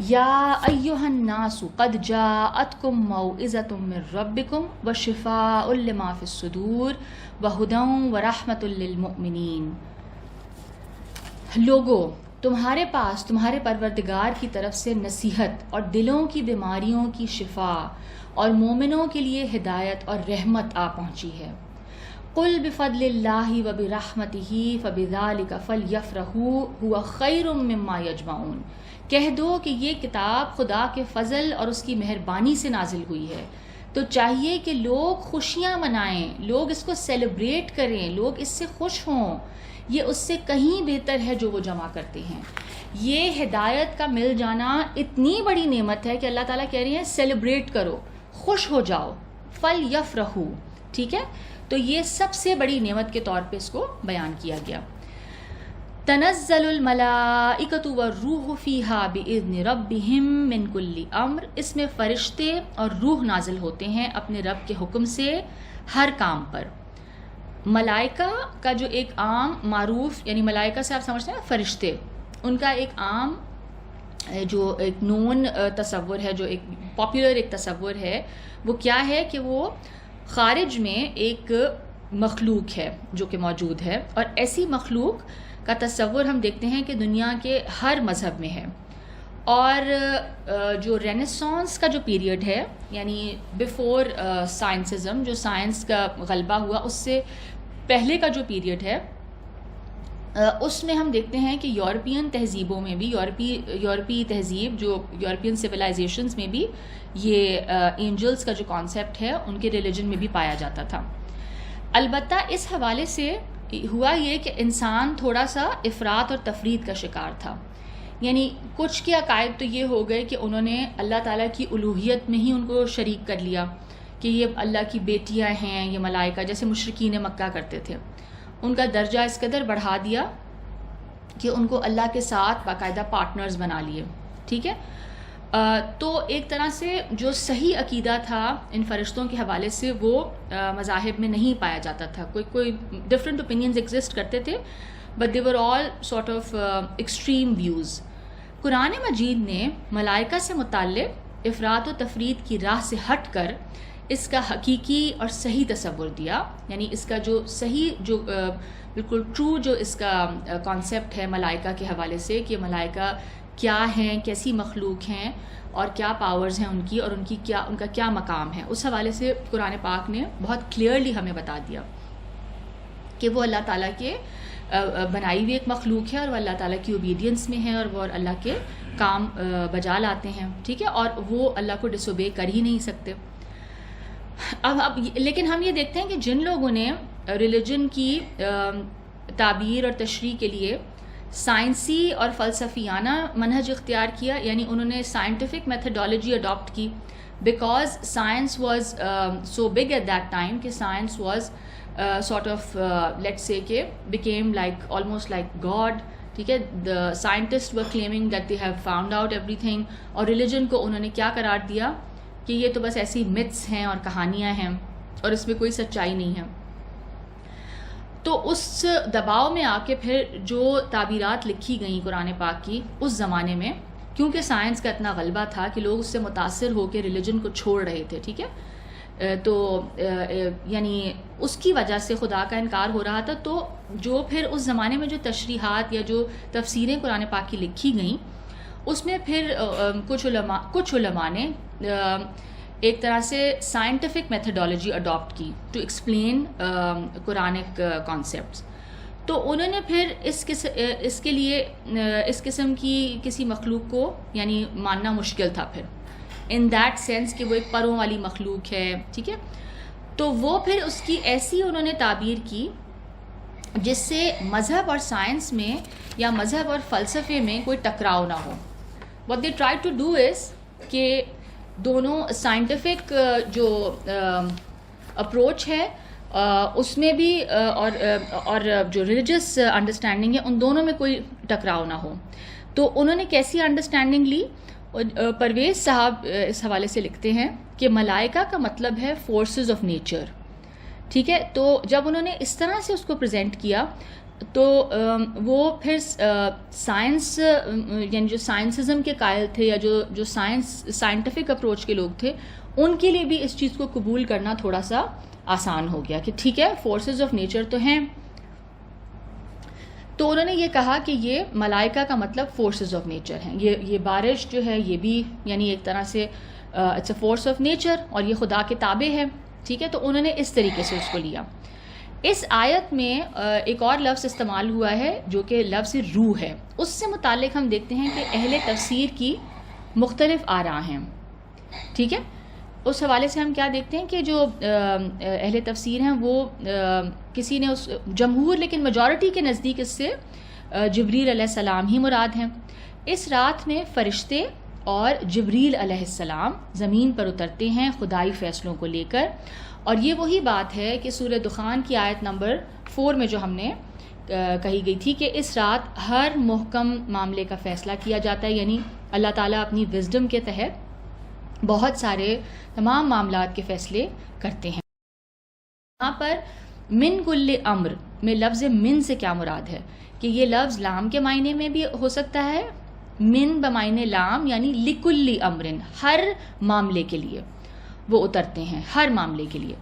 یا ایھا الناس قد جاءتکم موعظۃ من ربکم وشفاء لما فی الصدور وہدی ورحمۃ للمؤمنین. لوگو, تمہارے پاس تمہارے پروردگار کی طرف سے نصیحت اور دلوں کی بیماریوں کی شفا اور مومنوں کے لیے ہدایت اور رحمت آ پہنچی ہے. قل بفضل اللہ وبرحمتہ فبذلک فلیفرحوا ھو خیر مما یجمعون. کہہ دو کہ یہ کتاب خدا کے فضل اور اس کی مہربانی سے نازل ہوئی ہے, تو چاہیے کہ لوگ خوشیاں منائیں, لوگ اس کو سیلیبریٹ کریں, لوگ اس سے خوش ہوں. یہ اس سے کہیں بہتر ہے جو وہ جمع کرتے ہیں. یہ ہدایت کا مل جانا اتنی بڑی نعمت ہے کہ اللہ تعالیٰ کہہ رہے ہیں سیلیبریٹ کرو, خوش ہو جاؤ. فلیفرحوا, ٹھیک ہے, تو یہ سب سے بڑی نعمت کے طور پہ اس کو بیان کیا گیا. تنزل الملائکۃ والروح فیہا باذن ربہم من کل امر. اس میں فرشتے اور روح نازل ہوتے ہیں اپنے رب کے حکم سے ہر کام پر. ملائکہ کا جو ایک عام معروف, یعنی ملائکہ سے آپ سمجھتے ہیں نا فرشتے, ان کا ایک عام جو ایک نون تصور ہے, جو ایک پاپولر ایک تصور ہے, وہ کیا ہے کہ وہ خارج میں ایک مخلوق ہے جو کہ موجود ہے. اور ایسی مخلوق کا تصور ہم دیکھتے ہیں کہ دنیا کے ہر مذہب میں ہے. اور جو رینیسانس کا جو پیریڈ ہے, یعنی بیفور سائنسزم, جو سائنس کا غلبہ ہوا اس سے پہلے کا جو پیریڈ ہے, اس میں ہم دیکھتے ہیں کہ یورپین تہذیبوں میں بھی, یورپی تہذیب جو یورپین سویلائزیشنز میں بھی یہ اینجلز کا جو کانسیپٹ ہے ان کے ریلیجن میں بھی پایا جاتا تھا. البتہ اس حوالے سے ہوا یہ کہ انسان تھوڑا سا افراط اور تفرید کا شکار تھا. یعنی کچھ کے عقائد تو یہ ہو گئے کہ انہوں نے اللہ تعالیٰ کی الوہیت میں ہی ان کو شریک کر لیا کہ یہ اللہ کی بیٹیاں ہیں, یہ ملائکہ, جیسے مشرکین مکہ کرتے تھے. ان کا درجہ اس قدر بڑھا دیا کہ ان کو اللہ کے ساتھ باقاعدہ پارٹنرز بنا لیے. ٹھیک ہے. تو ایک طرح سے جو صحیح عقیدہ تھا ان فرشتوں کے حوالے سے وہ مذاہب میں نہیں پایا جاتا تھا. کوئی ڈفرینٹ اوپینینز ایگزسٹ کرتے تھے, but they were all sort of extreme views. Quran Majeed نے ملائکہ سے متعلق افراط و تفرید کی راہ سے ہٹ کر اس کا حقیقی اور صحیح تصور دیا. یعنی اس کا جو صحیح, جو بالکل ٹرو جو اس کا کانسیپٹ ہے ملائکہ کے حوالے سے, کہ ملائکہ کیا ہیں, کیسی مخلوق ہیں, اور کیا پاورز ہیں ان کی, اور ان کا کیا مقام ہے, اس حوالے سے قرآن پاک نے بہت کلیئرلی ہمیں بتا دیا کہ وہ اللہ تعالیٰ کے بنائی ہوئی ایک مخلوق ہے, اور وہ اللہ تعالیٰ کی اوبیڈینس میں ہے, اور وہ اللہ کے کام بجا لاتے ہیں. ٹھیک ہے. اور وہ اللہ کو ڈس اوبے کر ہی نہیں سکتے. اب لیکن ہم یہ دیکھتے ہیں کہ جن لوگوں نے ریلیجن کی تعبیر اور تشریح کے لیے سائنسی اور فلسفیانہ منہج اختیار کیا, یعنی انہوں نے سائنٹیفک میتھڈالوجی اڈاپٹ کی, because science was so big at that time, کہ science was sort of let's say کہ became like almost like God. ٹھیک ہے. the scientists were claiming that they have found out everything, اور religion کو انہوں نے کیا قرار دیا کہ یہ تو بس ایسی myths ہیں اور کہانیاں ہیں, اور اس میں کوئی سچائی نہیں ہے. تو اس دباؤ میں آ کے پھر جو تعبیرات لکھی گئیں قرآن پاک کی اس زمانے میں, کیونکہ سائنس کا اتنا غلبہ تھا کہ لوگ اس سے متاثر ہو کے ریلیجن کو چھوڑ رہے تھے. ٹھیک ہے. تو یعنی اس کی وجہ سے خدا کا انکار ہو رہا تھا. تو جو پھر اس زمانے میں جو تشریحات یا جو تفسیریں قرآن پاک کی لکھی گئیں, اس میں پھر کچھ علماء نے ایک طرح سے سائنٹیفک میتھڈالوجی اڈاپٹ کی ٹو ایکسپلین قرآنک کانسیپٹس. تو انہوں نے پھر اس کے لیے اس قسم کی کسی مخلوق کو یعنی ماننا مشکل تھا پھر, ان دیٹ سینس کہ وہ ایک پروں والی مخلوق ہے. ٹھیک ہے. تو وہ پھر اس کی ایسی انہوں نے تعبیر کی جس سے مذہب اور سائنس میں یا مذہب اور فلسفے میں کوئی ٹکراؤ نہ ہو. what they try to do is کہ دونوں سائنٹیفک جو اپروچ ہے اس میں بھی اور جو ریلیجس انڈرسٹینڈنگ ہے ان دونوں میں کوئی ٹکراؤ نہ ہو. تو انہوں نے کیسی انڈرسٹینڈنگ لی؟ پرویز صاحب اس حوالے سے لکھتے ہیں کہ ملائکہ کا مطلب ہے فورسز آف نیچر. ٹھیک ہے. تو جب انہوں نے اس طرح سے اس کو پریزنٹ کیا تو وہ پھر سائنس یعنی جو سائنسزم کے قائل تھے یا جو سائنٹیفک اپروچ کے لوگ تھے ان کے لیے بھی اس چیز کو قبول کرنا تھوڑا سا آسان ہو گیا کہ ٹھیک ہے فورسز آف نیچر تو ہیں. تو انہوں نے یہ کہا کہ یہ ملائکہ کا مطلب فورسز آف نیچر ہیں. یہ بارش جو ہے یہ بھی یعنی ایک طرح سے it's a force of nature اور یہ خدا کے تابع ہے. ٹھیک ہے. تو انہوں نے اس طریقے سے اس کو لیا. اس آیت میں ایک اور لفظ استعمال ہوا ہے جو کہ لفظ روح ہے. اس سے متعلق ہم دیکھتے ہیں کہ اہل تفسیر کی مختلف آراء ہیں. ٹھیک ہے. اس حوالے سے ہم کیا دیکھتے ہیں کہ جو اہل تفسیر ہیں وہ کسی نے اس جمہور لیکن میجورٹی کے نزدیک اس سے جبریل علیہ السلام ہی مراد ہیں. اس رات میں فرشتے اور جبریل علیہ السلام زمین پر اترتے ہیں خدائی فیصلوں کو لے کر. اور یہ وہی بات ہے کہ سورہ دخان کی آیت نمبر 4 میں جو ہم نے کہی گئی تھی کہ اس رات ہر محکم معاملے کا فیصلہ کیا جاتا ہے. یعنی اللہ تعالیٰ اپنی وزڈم کے تحت بہت سارے تمام معاملات کے فیصلے کرتے ہیں. یہاں پر من کل امر میں لفظ من سے کیا مراد ہے کہ یہ لفظ لام کے معنی میں بھی ہو سکتا ہے. من بمعنی لام یعنی لکل امرن ہر معاملے کے لیے وہ اترتے ہیں. ہر معاملے کے لیے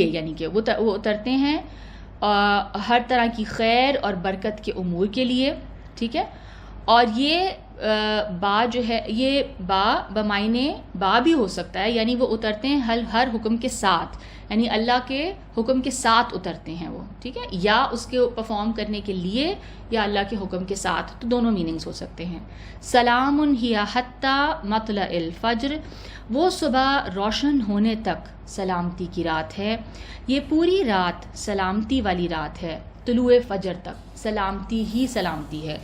یعنی کہ وہ اترتے ہیں ہر طرح کی خیر اور برکت کے امور کے لیے. ٹھیک ہے. اور یہ با جو ہے یہ با بمعنی با بھی ہو سکتا ہے یعنی وہ اترتے ہیں ہر حکم کے ساتھ یعنی اللہ کے حکم کے ساتھ اترتے ہیں وہ. ٹھیک ہے. یا اس کے پرفارم کرنے کے لیے یا اللہ کے حکم کے ساتھ. تو دونوں میننگز ہو سکتے ہیں. سلام ہی حتی مطلع الفجر وہ صبح روشن ہونے تک سلامتی کی رات ہے. یہ پوری رات سلامتی والی رات ہے. طلوع فجر تک سلامتی ہی سلامتی ہے.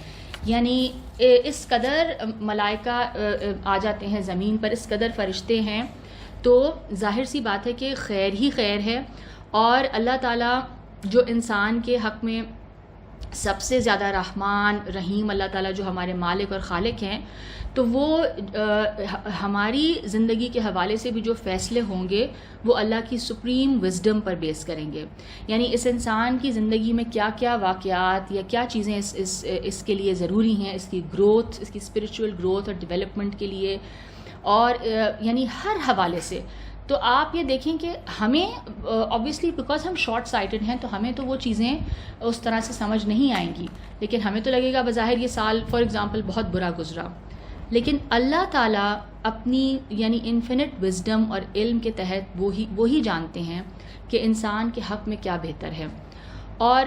یعنی اس قدر ملائکہ آ جاتے ہیں زمین پر, اس قدر فرشتے ہیں تو ظاہر سی بات ہے کہ خیر ہی خیر ہے. اور اللہ تعالیٰ جو انسان کے حق میں سب سے زیادہ رحمان رحیم اللہ تعالیٰ جو ہمارے مالک اور خالق ہیں، تو وہ ہماری زندگی کے حوالے سے بھی جو فیصلے ہوں گے وہ اللہ کی سپریم وزڈم پر بیس کریں گے. یعنی اس انسان کی زندگی میں کیا کیا واقعات یا کیا چیزیں اس کے لیے ضروری ہیں، اس کی گروتھ، اس کی اسپرچول گروتھ اور ڈیولپمنٹ کے لیے، اور یعنی ہر حوالے سے. تو آپ یہ دیکھیں کہ ہمیں آبویسلی بیکاز ہم شارٹ سائٹڈ ہیں تو ہمیں تو وہ چیزیں اس طرح سے سمجھ نہیں آئیں گی، لیکن ہمیں تو لگے گا بظاہر یہ سال فار ایگزامپل بہت برا گزرا، لیکن اللہ تعالیٰ اپنی یعنی انفینٹ وزڈم اور علم کے تحت وہی جانتے ہیں کہ انسان کے حق میں کیا بہتر ہے، اور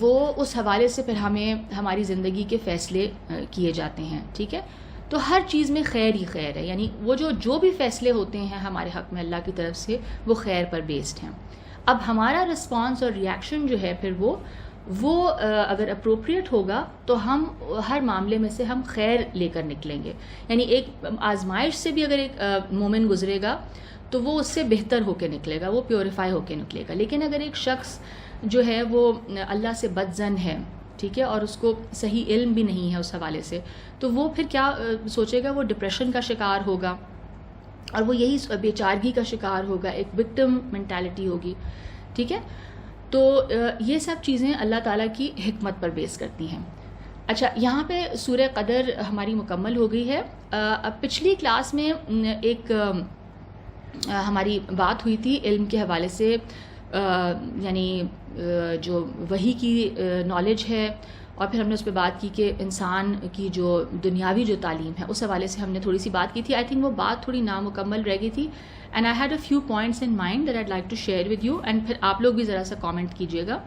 وہ اس حوالے سے پھر ہمیں ہماری زندگی کے فیصلے کیے جاتے ہیں. ٹھیک ہے، تو ہر چیز میں خیر ہی خیر ہے، یعنی وہ جو بھی فیصلے ہوتے ہیں ہمارے حق میں اللہ کی طرف سے وہ خیر پر بیسڈ ہیں. اب ہمارا رسپانس اور ریاکشن جو ہے پھر وہ اگر اپروپریٹ ہوگا تو ہم ہر معاملے میں سے ہم خیر لے کر نکلیں گے. یعنی ایک آزمائش سے بھی اگر ایک مومن گزرے گا تو وہ اس سے بہتر ہو کے نکلے گا، وہ پیوریفائی ہو کے نکلے گا. لیکن اگر ایک شخص جو ہے وہ اللہ سے بدظن ہے، ٹھیک ہے، اور اس کو صحیح علم بھی نہیں ہے اس حوالے سے، تو وہ پھر کیا سوچے گا؟ وہ ڈپریشن کا شکار ہوگا، اور وہ یہی بے چارگی کا شکار ہوگا، ایک وکٹم مینٹالٹی ہوگی. ٹھیک ہے، تو یہ سب چیزیں اللہ تعالیٰ کی حکمت پر بیس کرتی ہیں. اچھا، یہاں پہ سورہ قدر ہماری مکمل ہو گئی ہے. اب پچھلی کلاس میں ایک ہماری بات ہوئی تھی علم کے حوالے سے، یعنی جو وحی کی نالج ہے، اور پھر ہم نے اس پہ بات کی کہ انسان کی جو دنیاوی جو تعلیم ہے اس حوالے سے ہم نے تھوڑی سی بات کی تھی. آئی تھنک وہ بات تھوڑی نامکمل رہ گئی تھی، and I had a few points in mind that I like to share with you, and پھر آپ لوگ بھی ذرا سا کامنٹ کیجیے گا.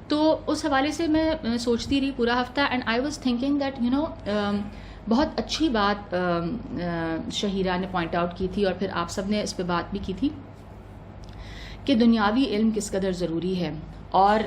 تو اس حوالے سے میں سوچتی رہی پورا ہفتہ، and I was thinking that you know بہت اچھی بات شہیرہ نے پوائنٹ آؤٹ کی تھی، اور پھر آپ سب نے اس پہ بات بھی کی تھی کہ دنیاوی علم کس قدر ضروری ہے، اور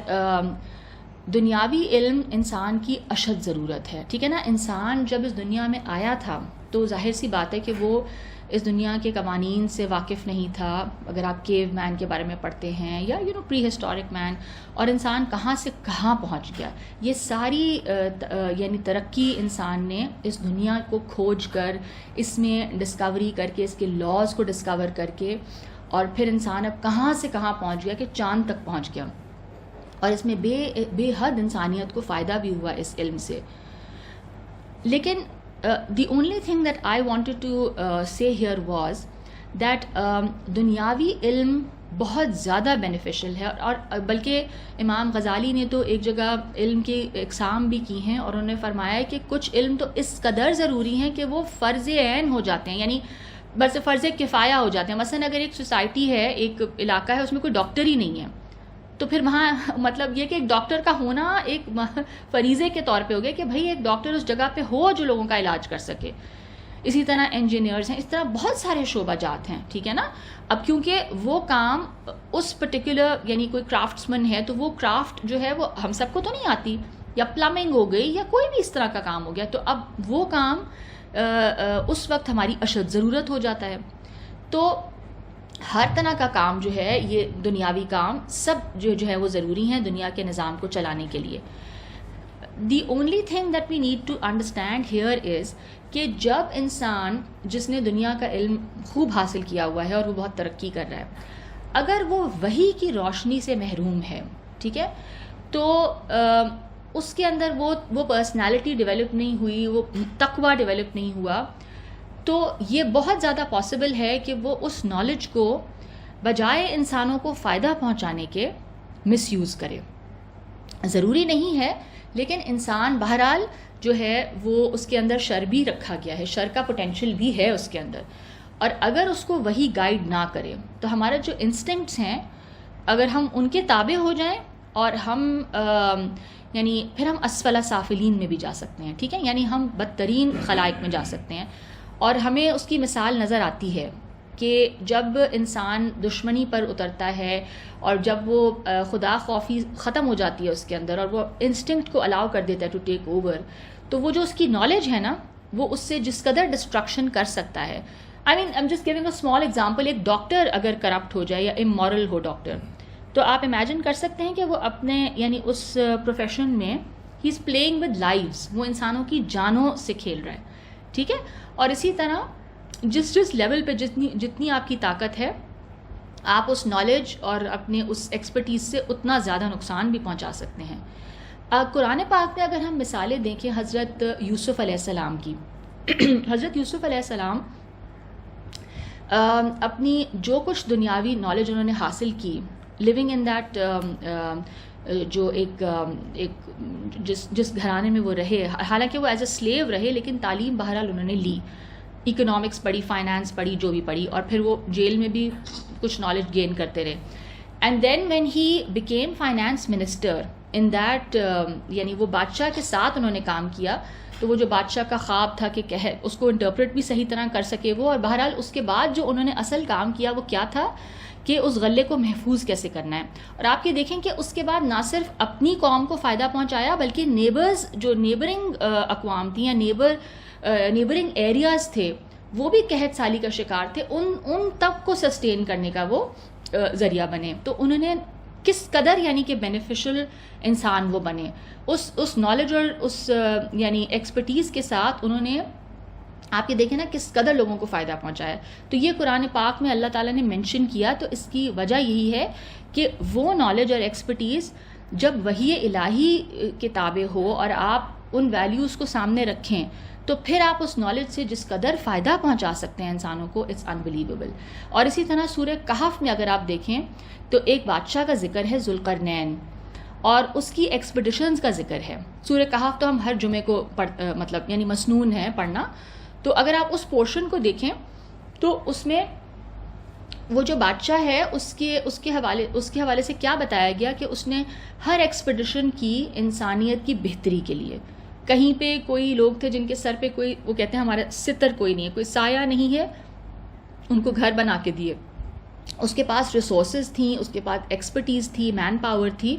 دنیاوی علم انسان کی اشد ضرورت ہے. ٹھیک ہے نا، انسان جب اس دنیا میں آیا تھا تو ظاہر سی بات ہے کہ وہ اس دنیا کے قوانین سے واقف نہیں تھا. اگر آپ کیو مین کے بارے میں پڑھتے ہیں یا پری ہسٹورک مین، اور انسان کہاں سے کہاں پہنچ گیا، یہ ساری یعنی ترقی انسان نے اس دنیا کو کھوج کر، اس میں ڈسکوری کر کے، اس کے لاز کو ڈسکور کر کے، اور پھر انسان اب کہاں سے کہاں پہنچ گیا کہ چاند تک پہنچ گیا، اور اس میں بے حد انسانیت کو فائدہ بھی ہوا اس علم سے. لیکن the only thing that I wanted to say here was that دنیاوی علم بہت زیادہ بینیفیشل ہے، اور بلکہ امام غزالی نے تو ایک جگہ علم کی اقسام بھی کی ہیں، اور انہوں نے فرمایا ہے کہ کچھ علم تو اس قدر ضروری ہیں کہ وہ فرض عین ہو جاتے ہیں، یعنی بس فرض کفایہ ہو جاتے ہیں. مثلا اگر ایک سوسائٹی ہے، ایک علاقہ ہے، اس میں کوئی ڈاکٹر ہی نہیں ہے، تو پھر وہاں مطلب یہ کہ ایک ڈاکٹر کا ہونا ایک فریضے کے طور پہ ہو گیا کہ بھائی ایک ڈاکٹر اس جگہ پہ ہو جو لوگوں کا علاج کر سکے. اسی طرح انجینئرز ہیں، اس طرح بہت سارے شعبہ جات ہیں. ٹھیک ہے نا، اب کیونکہ وہ کام اس پرٹیکولر یعنی کوئی کرافٹس مین ہے تو وہ کرافٹ جو ہے وہ ہم سب کو تو نہیں آتی، یا پلمبنگ ہو گئی یا کوئی بھی اس طرح کا کام ہو گیا، تو اب وہ کام اس وقت ہماری اشد ضرورت ہو جاتا ہے. تو ہر طرح کا کام جو ہے، یہ دنیاوی کام سب جو ہے وہ ضروری ہیں دنیا کے نظام کو چلانے کے لیے. The only thing that we need to understand here is کہ جب انسان جس نے دنیا کا علم خوب حاصل کیا ہوا ہے اور وہ بہت ترقی کر رہا ہے، اگر وہ وحی کی روشنی سے محروم ہے، ٹھیک ہے، تو اس کے اندر وہ پرسنالٹی ڈیولپ نہیں ہوئی، وہ تقوی ڈیولپ نہیں ہوا، تو یہ بہت زیادہ پاسبل ہے کہ وہ اس نالج کو بجائے انسانوں کو فائدہ پہنچانے کے مس یوز کرے. ضروری نہیں ہے، لیکن انسان بہرحال جو ہے وہ اس کے اندر شر بھی رکھا گیا ہے، شر کا پوٹینشیل بھی ہے اس کے اندر، اور اگر اس کو وہی گائیڈ نہ کرے تو ہمارے جو انسٹنکٹس ہیں اگر ہم ان کے تابع ہو جائیں، اور ہم یعنی پھر ہم اسفل سافلین میں بھی جا سکتے ہیں. ٹھیک ہے، یعنی ہم بدترین خلائق میں جا سکتے ہیں. اور ہمیں اس کی مثال نظر آتی ہے کہ جب انسان دشمنی پر اترتا ہے اور جب وہ خدا خوفی ختم ہو جاتی ہے اس کے اندر، اور وہ انسٹنکٹ کو الاؤ کر دیتا ہے ٹو ٹیک اوور، تو وہ جو اس کی نالج ہے نا، وہ اس سے جس قدر ڈسٹرکشن کر سکتا ہے. I mean I am just giving a small example. ایک ڈاکٹر اگر کرپٹ ہو جائے یا امورل ہو ڈاکٹر، تو آپ امیجن کر سکتے ہیں کہ وہ اپنے یعنی اس پروفیشن میں ہی از پلینگ ود لائفز، وہ انسانوں کی جانوں سے کھیل رہا ہے، ٹھیک ہے. اور اسی طرح جس لیول پہ جتنی آپ کی طاقت ہے، آپ اس نالج اور اپنے اس ایکسپرٹیز سے اتنا زیادہ نقصان بھی پہنچا سکتے ہیں. قرآن پاک میں اگر ہم مثالیں دیکھیں حضرت یوسف علیہ السلام کی، حضرت یوسف علیہ السلام اپنی جو کچھ دنیاوی نالج انہوں نے حاصل کی، لیونگ ان دیٹ جو ایک جس گھرانے میں وہ رہے، حالانکہ وہ ایز اے سلیو رہے لیکن تعلیم بہرحال انہوں نے لی، اکنامکس پڑھی، فائنانس پڑھی، جو بھی پڑھی، اور پھر وہ جیل میں بھی کچھ نالج گین کرتے رہے. And then when he became finance minister in that, یعنی وہ بادشاہ کے ساتھ انہوں نے کام کیا، تو وہ جو بادشاہ کا خواب تھا کہ اس کو انٹرپریٹ بھی صحیح طرح کر سکے وہ، اور بہرحال اس کے بعد جو انہوں نے اصل کام کیا وہ کیا تھا کہ اس غلے کو محفوظ کیسے کرنا ہے. اور آپ یہ دیکھیں کہ اس کے بعد نہ صرف اپنی قوم کو فائدہ پہنچایا بلکہ نیبرز، جو نیبرنگ اقوام تھیں یا نیبرنگ ایریاز تھے، وہ بھی قحط سالی کا شکار تھے، ان تک کو سسٹین کرنے کا وہ ذریعہ بنے. تو انہوں نے کس قدر یعنی کہ بینیفیشل انسان وہ بنے، اس نالج اور اس یعنی ایکسپرٹیز کے ساتھ انہوں نے، آپ یہ دیکھیں نا کس قدر لوگوں کو فائدہ پہنچایا. تو یہ قرآن پاک میں اللہ تعالیٰ نے مینشن کیا، تو اس کی وجہ یہی ہے کہ وہ نالج اور ایکسپرٹیز جب وحی الہی کے تابع ہو اور آپ ان ویلیوز کو سامنے رکھیں، تو پھر آپ اس نالج سے جس قدر فائدہ پہنچا سکتے ہیں انسانوں کو، اٹس انبلیویبل. اور اسی طرح سورہ کہف میں اگر آپ دیکھیں تو ایک بادشاہ کا ذکر ہے ذوالقرنین، اور اس کی ایکسپیڈیشنز کا ذکر ہے. سورہ کہف تو ہم ہر جمعے کو مطلب یعنی مسنون ہے پڑھنا. تو اگر آپ اس پورشن کو دیکھیں تو اس میں وہ جو بادشاہ ہے اس کے حوالے سے کیا بتایا گیا کہ اس نے ہر ایکسپیڈیشن کی انسانیت کی بہتری کے لیے. کہیں پہ کوئی لوگ تھے جن کے سر پہ کوئی، وہ کہتے ہیں ہمارا ستر کوئی نہیں ہے، کوئی سایہ نہیں ہے، ان کو گھر بنا کے دیے. اس کے پاس ریسورسز تھیں، اس کے پاس ایکسپرٹیز تھی، مین پاور تھی،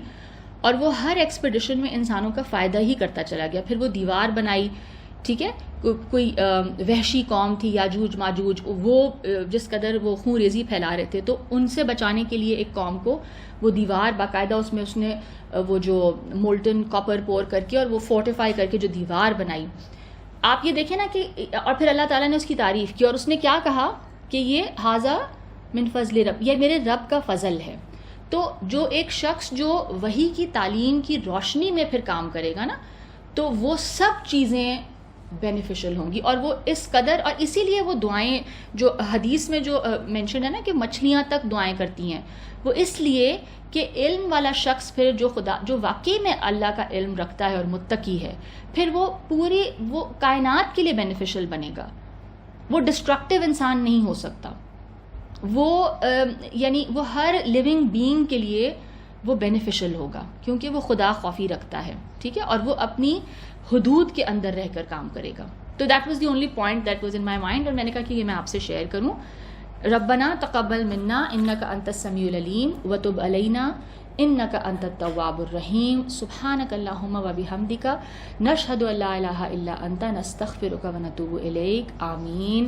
اور وہ ہر ایکسپیڈیشن میں انسانوں کا فائدہ ہی کرتا چلا گیا. پھر وہ دیوار بنائی، ٹھیک ہے. کوئی وحشی قوم تھی یاجوج ماجوج، وہ جس قدر وہ خون ریزی پھیلا رہے تھے، تو ان سے بچانے کے لیے ایک قوم کو وہ دیوار باقاعدہ اس نے وہ جو مولٹن کاپر پور کر کے اور وہ فورٹیفائی کر کے جو دیوار بنائی. آپ یہ دیکھیں نا کہ، اور پھر اللہ تعالیٰ نے اس کی تعریف کی اور اس نے کیا کہا کہ یہ ھذا من فضل رب، یہ میرے رب کا فضل ہے. تو جو ایک شخص جو وحی کی تعلیم کی روشنی میں پھر کام کرے گا نا، تو وہ سب چیزیں بینیفیشل ہوں گی. اور وہ اس قدر، اور اسی لیے وہ دعائیں جو حدیث میں جو مینشن ہے نا کہ مچھلیاں تک دعائیں کرتی ہیں، وہ اس لیے کہ علم والا شخص پھر جو واقعی میں اللہ کا علم رکھتا ہے اور متقی ہے، پھر وہ وہ کائنات کے لیے بینیفیشل بنے گا. وہ ڈسٹرکٹیو انسان نہیں ہو سکتا. وہ یعنی وہ ہر لیونگ بینگ کے لیے وہ بینیفیشل ہوگا کیونکہ وہ خدا خوفی رکھتا ہے، ٹھیک ہے، اور وہ اپنی حدود کے اندر رہ کر کام کرے گا. تو that was the only point that was in my mind, اور میں نے کہا کہ یہ میں آپ سے شیئر کروں. ربنا تقبل منا انک انت السمیع العلیم وتب علینا انک انت التواب الرحیم. سبحانک اللہم وبحمدک نشہد ان لا الہ الا انت نستغفرک ونتوب الیک. آمین.